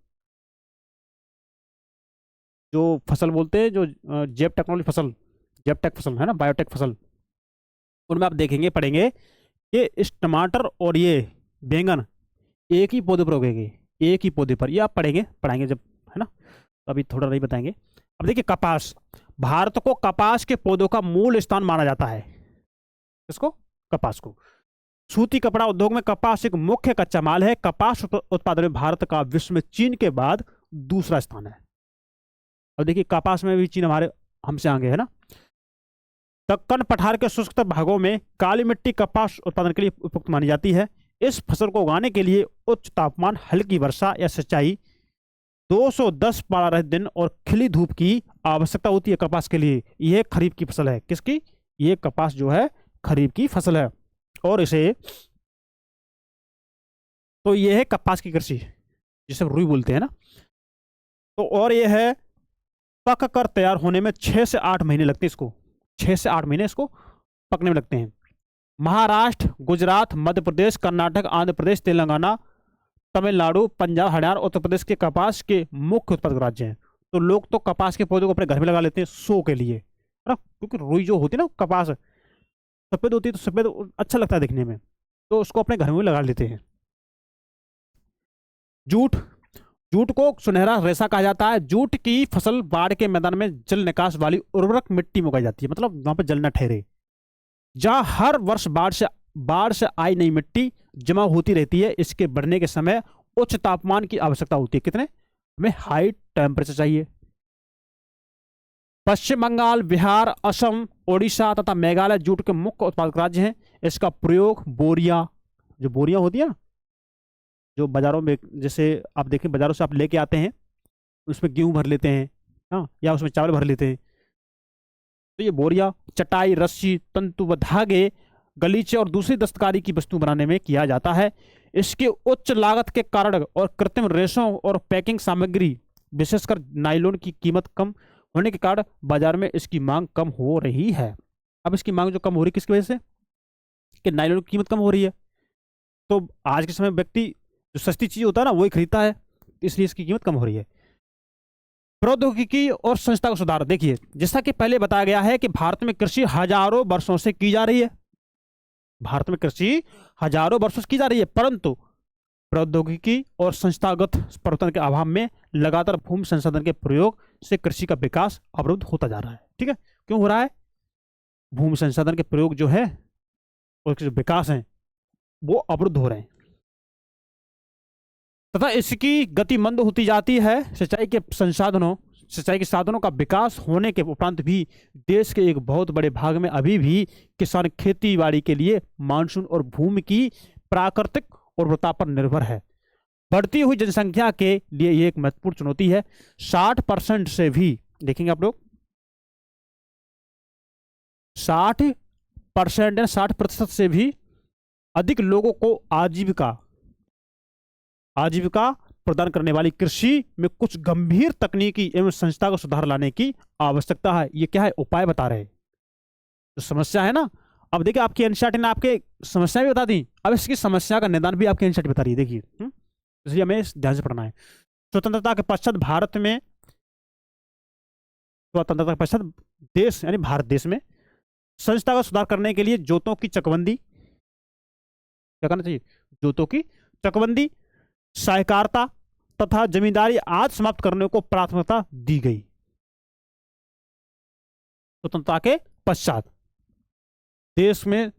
जो फसल बोलते हैं, जो जैव टेक्नोलॉजी फसल, जैव टेक फसल है ना, बायोटेक फसल, उनमें आप देखेंगे, पढ़ेंगे कि इस टमाटर और ये बैंगन एक ही पौधे पर उगेंगे, एक ही पौधे पर। ये आप पढ़ाएंगे जब, है ना, तो अभी थोड़ा नहीं बताएंगे। अब देखिए कपास, भारत को कपास के पौधों का मूल स्थान माना जाता है। इसको, कपास को। सूती कपड़ा उद्योग में कपास एक मुख्य कच्चा माल है। कपास उत्पादन में भारत का विश्व में चीन के बाद दूसरा स्थान है। अब देखिए कपास में भी चीन हमारे, हमसे आगे है ना। दक्कन पठार के शुष्क भागों में काली मिट्टी कपास उत्पादन के लिए उपयुक्त मानी जाती है। इस फसल को उगाने के लिए उच्च तापमान, हल्की वर्षा या सिंचाई, 210 पारा रहित दिन और खिली धूप की आवश्यकता होती है कपास के लिए। यह खरीफ की फसल है। किसकी? ये कपास जो है खरीफ की फसल है। और इसे, तो ये है कपास की कृषि जिसे रुई बोलते हैं ना। तो और ये है पक कर तैयार होने में 6 से 8 महीने लगते हैं इसको, 6 से 8 महीने इसको पकने में लगते हैं। महाराष्ट्र, गुजरात, मध्य प्रदेश, कर्नाटक, आंध्र प्रदेश, तेलंगाना, तमिलनाडु, पंजाब, हरियाणा, उत्तर प्रदेश के कपास के मुख्य उत्पादक राज्य हैं। तो लोग तो कपास के पौधे को अपने घर में लगा लेते हैं शो के लिए, है ना, क्योंकि रुई जो होती है ना कपास सफेद होती है, तो सफेद अच्छा लगता है देखने में, तो उसको अपने घर में लगा लेते हैं। जूट, जूट को सुनहरा रेशा कहा जाता है। जूट की फसल बाढ़ के मैदान में जल निकास वाली उर्वरक मिट्टी में उगाई जाती है, मतलब वहां पर जल न ठहरे, जहां हर वर्ष बाढ़ से आई नई मिट्टी जमा होती रहती है। इसके बढ़ने के समय उच्च तापमान की आवश्यकता होती है। कितने? हमें हाई टेम्परेचर चाहिए। पश्चिम बंगाल, बिहार, असम, ओडिशा तथा मेघालय जूट के मुख्य उत्पादक राज्य हैं। इसका प्रयोग बोरियां, जो बोरियां होती है ना, जो बाजारों में, जैसे आप देखें बाजारों से आप लेके आते हैं, उसमें गेहूं भर लेते हैं, हाँ, या उसमें चावल भर लेते हैं, तो ये बोरिया चटाई, रस्सी, तंतु व धागे, गलीचे और दूसरी दस्तकारी की वस्तु बनाने में किया जाता है। इसके उच्च लागत के कारण और कृत्रिम रेशों और पैकिंग सामग्री, विशेषकर नायलॉन की कीमत कम होने के कारण बाजार में इसकी मांग कम हो रही है। अब इसकी मांग जो कम हो रही है किसकी वजह से? कि नायलॉन की कीमत कम हो रही है, तो आज के समय व्यक्ति जो सस्ती चीज होता है ना वही खरीदता है, इसलिए इसकी कीमत कम हो रही है। प्रौद्योगिकी और संस्था का सुधार, देखिए जैसा कि पहले बताया गया है कि भारत में कृषि हजारों वर्षों से की जा रही है, भारत में कृषि हजारों वर्षों से की जा रही है, परंतु प्रौद्योगिकी और संस्थागत परिवर्तन के अभाव में लगातार भूमि संसाधन के प्रयोग से कृषि का विकास अवरुद्ध होता जा रहा है। ठीक है, क्यों हो रहा है? भूमि संसाधन के प्रयोग जो है और जो विकास है वो अवरुद्ध हो रहे हैं, तथा इसकी गति मंद होती जाती है। सिंचाई के साधनों का विकास होने के उपरांत भी देश के एक बहुत बड़े भाग में अभी भी किसान खेती बाड़ी के लिए मानसून और भूमि की प्राकृतिक उर्वरता पर निर्भर है। बढ़ती हुई जनसंख्या के लिए ये एक महत्वपूर्ण चुनौती है। 60% से भी, देखेंगे आप लोग, 60% से भी अधिक लोगों को आजीविका प्रदान करने वाली कृषि में कुछ गंभीर तकनीकी एवं संस्था को सुधार लाने की आवश्यकता है। ये क्या है? उपाय बता रहे हैं। जो समस्या है ना, अब देखिए आपकी एनसीईआरटी ने आपके समस्या भी बता दी, अब इसकी समस्या का निदान भी आपकी एनसीईआरटी बता रही है। देखिए, इसलिए हमें ध्यान से पढ़ना है। स्वतंत्रता के पश्चात भारत में, स्वतंत्रता के पश्चात देश यानी भारत देश में संस्था का सुधार करने के लिए जोतों की चकबंदी, क्या करना चाहिए? जोतों की चकबंदी, सहकारिता तथा जमींदारी आदि समाप्त करने को प्राथमिकता दी गई। स्वतंत्रता के पश्चात देश में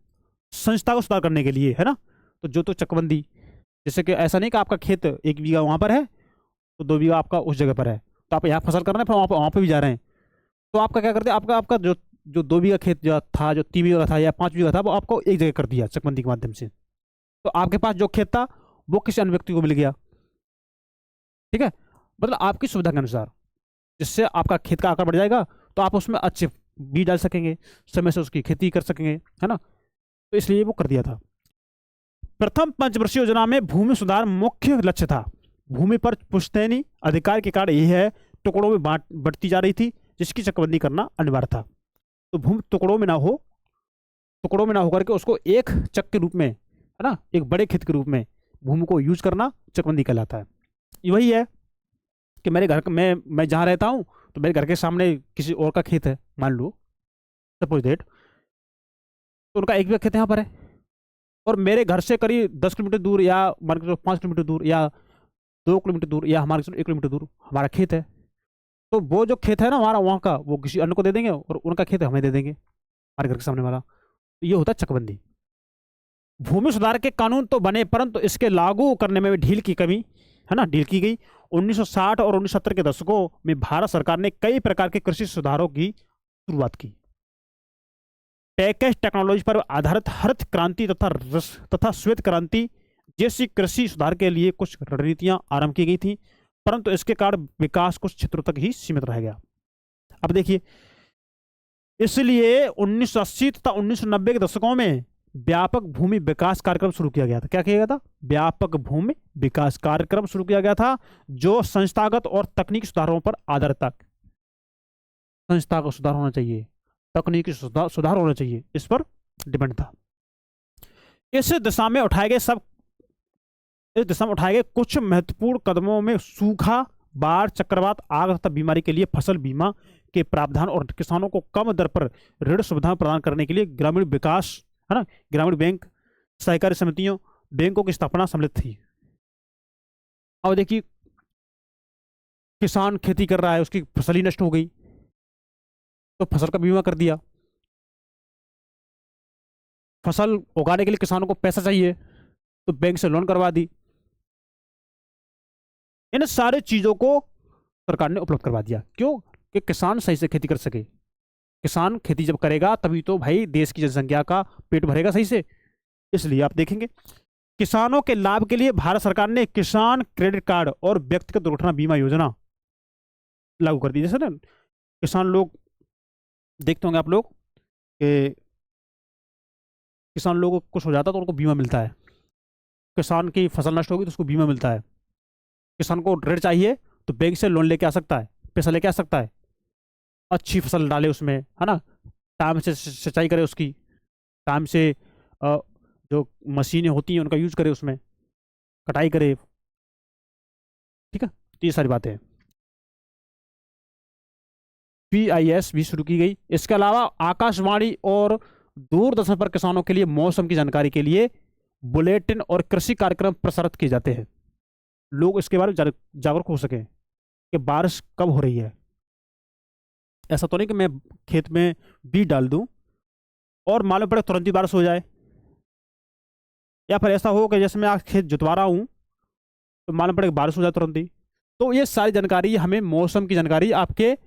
संस्था को सुधार करने के लिए, है ना, तो जो तो चकबंदी, जैसे कि ऐसा नहीं कि आपका खेत 1 बीघा वहां पर है तो 2 बीघा आपका उस जगह पर है, तो आप यहाँ फसल कर रहे हैं, फिर वहां पर भी जा रहे हैं, तो आपका क्या करते हैं, आपका जो 2 बीघा खेत जो था, जो 3 बीघा था या 5 बीघा था, वो आपको एक जगह कर दिया चकबंदी के माध्यम से, तो आपके पास जो खेत था वो किसी अन्य व्यक्ति को मिल गया। ठीक है, मतलब आपकी सुविधा के अनुसार, जिससे आपका खेत का आकार बढ़ जाएगा, तो आप उसमें अच्छे बीज डाल सकेंगे, समय से उसकी खेती कर सकेंगे, है ना, तो इसलिए वो कर दिया था। प्रथम पंचवर्षीय योजना में भूमि सुधार मुख्य लक्ष्य था। भूमि पर पुश्तैनी अधिकार के कारण यह टुकड़ों में बढ़ती जा रही थी, जिसकी चकबंदी करना अनिवार्य था। तो भूमि टुकड़ों में ना होकर के उसको एक चक के रूप में, है ना, एक बड़े खेत के रूप में भूमि को यूज करना चकबंदी कहलाता है। वही है कि मेरे घर मैं जहाँ रहता हूँ, तो मेरे घर के सामने किसी और का खेत है, मान लो सपोज दैट, तो उनका एक भी खेत यहाँ पर है, और मेरे घर से करीब 10 किलोमीटर दूर, या मान के 5 किलोमीटर दूर, या 2 किलोमीटर दूर, या हमारे 1 किलोमीटर दूर हमारा खेत है, तो वो जो खेत है ना हमारा वहाँ का, वो किसी अन्य को दे देंगे और उनका खेत हमें दे देंगे, हमारे घर के सामने वाला। तो ये होता है चकबंदी। भूमि सुधार के कानून तो बने, परंतु इसके लागू करने में ढील की कमी, है ना, ढील की गई। 1960 और 1970 के दशकों में भारत सरकार ने कई प्रकार के कृषि सुधारों की शुरुआत की। पैकेज टेक्नोलॉजी पर आधारित हरित क्रांति तथा श्वेत क्रांति जैसी कृषि सुधार के लिए कुछ रणनीतियां आरंभ की गई थी, परंतु इसके कारण विकास कुछ क्षेत्रों तक ही सीमित रह गया। अब देखिए, इसलिए 1980 तथा 1990 के दशकों में व्यापक भूमि विकास कार्यक्रम शुरू किया गया था। क्या किया गया था? व्यापक भूमि विकास कार्यक्रम शुरू किया गया था, जो संस्थागत और तकनीकी सुधारों पर आधारित था। संस्थागत सुधार होना चाहिए, तकनीकी सुधार होना चाहिए, इस पर डिपेंड था। इस दिशा में उठाए गए कुछ महत्वपूर्ण कदमों में सूखा, बाढ़, चक्रवात, आग तथा बीमारी के लिए फसल बीमा के प्रावधान और किसानों को कम दर पर ऋण सुविधा प्रदान करने के लिए ग्रामीण विकास, है ना, ग्रामीण बैंक, सहकारी समितियों, बैंकों की स्थापना सम्मिलित थी। अब देखिए, किसान खेती कर रहा है, उसकी फसल ही नष्ट हो गई, तो फसल का बीमा कर दिया। फसल उगाने के लिए किसानों को पैसा चाहिए, तो बैंक से लोन करवा दी। इन सारे चीजों को सरकार ने उपलब्ध करवा दिया। क्यों? कि किसान सही से खेती कर सके। किसान खेती जब करेगा तभी तो भाई देश की जनसंख्या का पेट भरेगा सही से। इसलिए आप देखेंगे, किसानों के लाभ के लिए भारत सरकार ने किसान क्रेडिट कार्ड और व्यक्तिगत दुर्घटना बीमा योजना लागू कर दी। जैसे ना, किसान लोग देखते होंगे आप लोग कि किसान लोगों को कुछ हो जाता तो उनको बीमा मिलता है। किसान की फसल नष्ट होगी तो उसको बीमा मिलता है। किसान को ऋण चाहिए तो बैंक से लोन लेके आ सकता है, पैसा लेके आ सकता है। अच्छी फसल डाले उसमें, है ना, टाइम से सिंचाई करे उसकी, टाइम से जो मशीनें होती हैं उनका यूज करे, उसमें कटाई करे। ठीक है, तो ये सारी बातें हैं। PIS भी शुरू की गई। इसके अलावा आकाशवाणी और दूरदर्शन पर किसानों के लिए मौसम की जानकारी के लिए बुलेटिन और कृषि कार्यक्रम प्रसारित किए जाते हैं। लोग इसके बारे में जागरूक हो सके कि बारिश कब हो रही है। ऐसा तो नहीं कि मैं खेत में बीज डाल दूं और मालूम पड़े तुरंत ही बारिश हो जाए, या फिर ऐसा हो कि जैसे मैं आज खेत जुतवा रहा हूं तो मालूम पड़े बारिश हो जाए तुरंत ही। तो ये सारी जानकारी, हमें मौसम की जानकारी आपके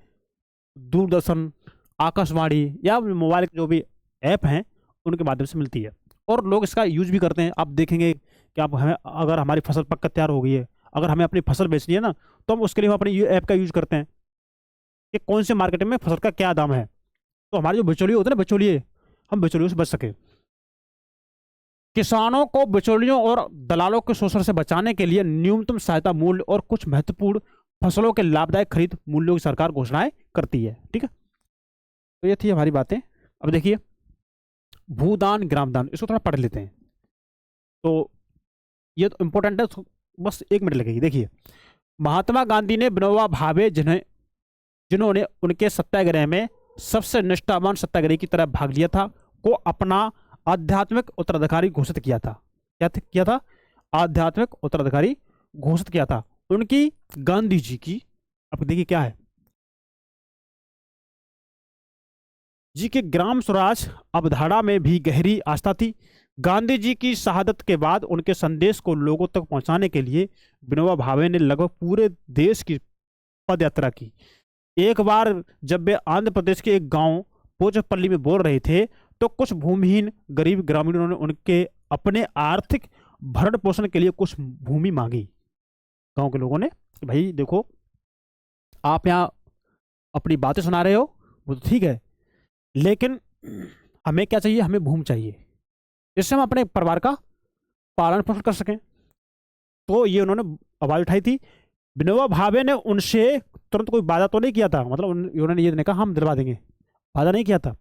दूरदर्शन, आकाशवाणी या मोबाइल के जो भी ऐप हैं उनके माध्यम से मिलती है, और लोग इसका यूज भी करते हैं। आप देखेंगे कि आप हमें, अगर हमारी फसल पक कर तैयार हो गई है, अगर हमें अपनी फसल बेचनी है ना, तो हम उसके लिए हम अपनी ये ऐप का यूज करते हैं कि कौन से मार्केट में फसल का क्या दाम है। तो हमारे जो बिचौलिए होते हैं ना, बिचौलिए, हम बिचौलियों से बच सके। किसानों को बिचौलियों और दलालों के शोषण से बचाने के लिए न्यूनतम सहायता मूल्य और कुछ महत्वपूर्ण फसलों के लाभदायक खरीद मूल्यों की सरकार घोषणाएं करती है। ठीक है, तो ये थी हमारी बातें। अब देखिए, भूदान, ग्रामदान, इसको थोड़ा पढ़ लेते हैं। तो ये तो इंपॉर्टेंट है, बस 1 मिनट लगेगी। देखिए, महात्मा गांधी ने विनोबा भावे, जिन्होंने उनके सत्याग्रह में सबसे निष्ठावान सत्याग्रही की तरह भाग लिया था, को अपना आध्यात्मिक उत्तराधिकारी घोषित किया था। क्या किया था? आध्यात्मिक उत्तराधिकारी घोषित किया था। उनकी, गांधी जी की, अब देखिए क्या है, जी के ग्राम स्वराज अवधारणा में भी गहरी आस्था थी। गांधी जी की शहादत के बाद उनके संदेश को लोगों तक पहुंचाने के लिए विनोबा भावे ने लगभग पूरे देश की पद यात्रा की। एक बार जब वे आंध्र प्रदेश के एक गांव पोचपल्ली में बोल रहे थे, तो कुछ भूमिहीन गरीब ग्रामीणों ने उनके अपने आर्थिक भरण पोषण के लिए कुछ भूमि मांगी। गांव के लोगों ने कि भाई देखो, आप यहाँ अपनी बातें सुना रहे हो, वो तो ठीक है, लेकिन हमें क्या चाहिए? हमें भूमि चाहिए, जिससे हम अपने परिवार का पालन पोषण कर सकें। तो ये उन्होंने आवाज उठाई थी। विनोबा भावे ने उनसे तुरंत कोई वादा तो नहीं किया था, मतलब उन्होंने ये नहीं कहा हम दिलवा देंगे, वादा नहीं किया था,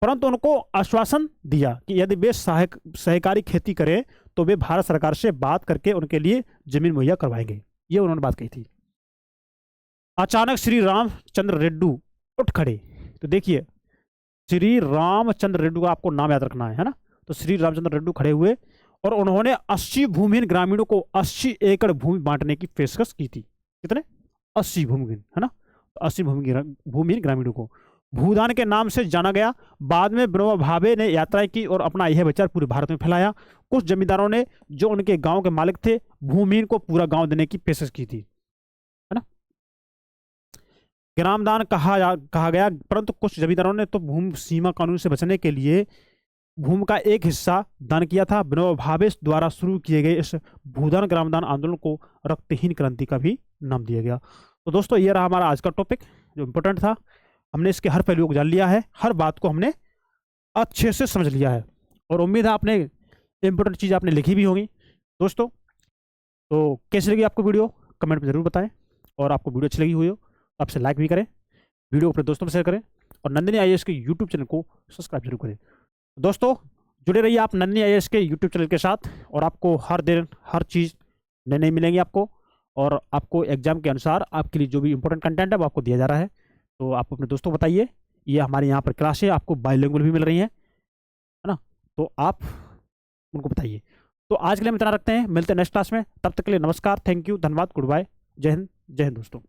परंतु उनको आश्वासन दिया कि यदि वे सहकारी खेती करें तो वे भारत सरकार से बात करके उनके लिए जमीन मुहैया करवाएंगे। ये उन्होंने बात कही थी। अचानक श्री रामचंद्र रेड्डी उठ खड़े। तो देखिए, श्री रामचंद्र रेड्डी का आपको नाम याद रखना है ना। तो श्री रामचंद्र रेड्डी खड़े हुए और उन्होंने 80 भूमिहीन ग्रामीणों को 80 एकड़ भूमि बांटने की पेशकश की थी। कितने? 80 भूमिहीन, है ना, 80 भूमिहीन ग्रामीणों को भूदान के नाम से जाना गया। बाद में विनोबा भावे ने यात्राएं की और अपना यह विचार पूरे भारत में फैलाया। कुछ जमींदारों ने, जो उनके गांव के मालिक थे, भूमिहीन को पूरा गांव देने की पेशकश की थी, है ना। ग्रामदान कहा गया, परंतु कुछ जमींदारों ने तो भूमि सीमा कानून से बचने के लिए भूमि का एक हिस्सा दान किया था। विनोबा भावे द्वारा शुरू किए गए इस भूदान ग्रामदान आंदोलन को रक्तहीन क्रांति का भी नाम दिया गया। तो दोस्तों, ये रहा हमारा आज का टॉपिक जो इम्पोर्टेंट था। हमने इसके हर पहलू को जान लिया है, हर बात को हमने अच्छे से समझ लिया है, और उम्मीद है आपने इंपॉर्टेंट चीज़ आपने लिखी भी होगी दोस्तों। तो कैसी लगी आपको वीडियो, कमेंट में ज़रूर बताएं, और आपको वीडियो अच्छी लगी हुई हो तो आपसे लाइक भी करें, वीडियो को अपने दोस्तों में शेयर करें, और नंदिनी आईएएस के यूट्यूब चैनल को सब्सक्राइब जरूर करें। दोस्तों जुड़े रहिए आप नंदिनी आईएएस के यूट्यूब चैनल के साथ, और आपको हर दिन हर चीज़ नई नई मिलेंगी आपको, और आपको एग्जाम के अनुसार आपके लिए जो भी इंपॉर्टेंट कंटेंट है वो आपको दिया जा रहा है। तो आप अपने दोस्तों को बताइए, ये हमारे यहाँ पर क्लास है, आपको बाइलिंगुअल भी मिल रही है ना, तो आप उनको बताइए। तो आज के लिए हम इतना रखते हैं, मिलते हैं नेक्स्ट क्लास में, तब तक के लिए नमस्कार, थैंक यू, धन्यवाद, गुड बाय, जय हिंद दोस्तों।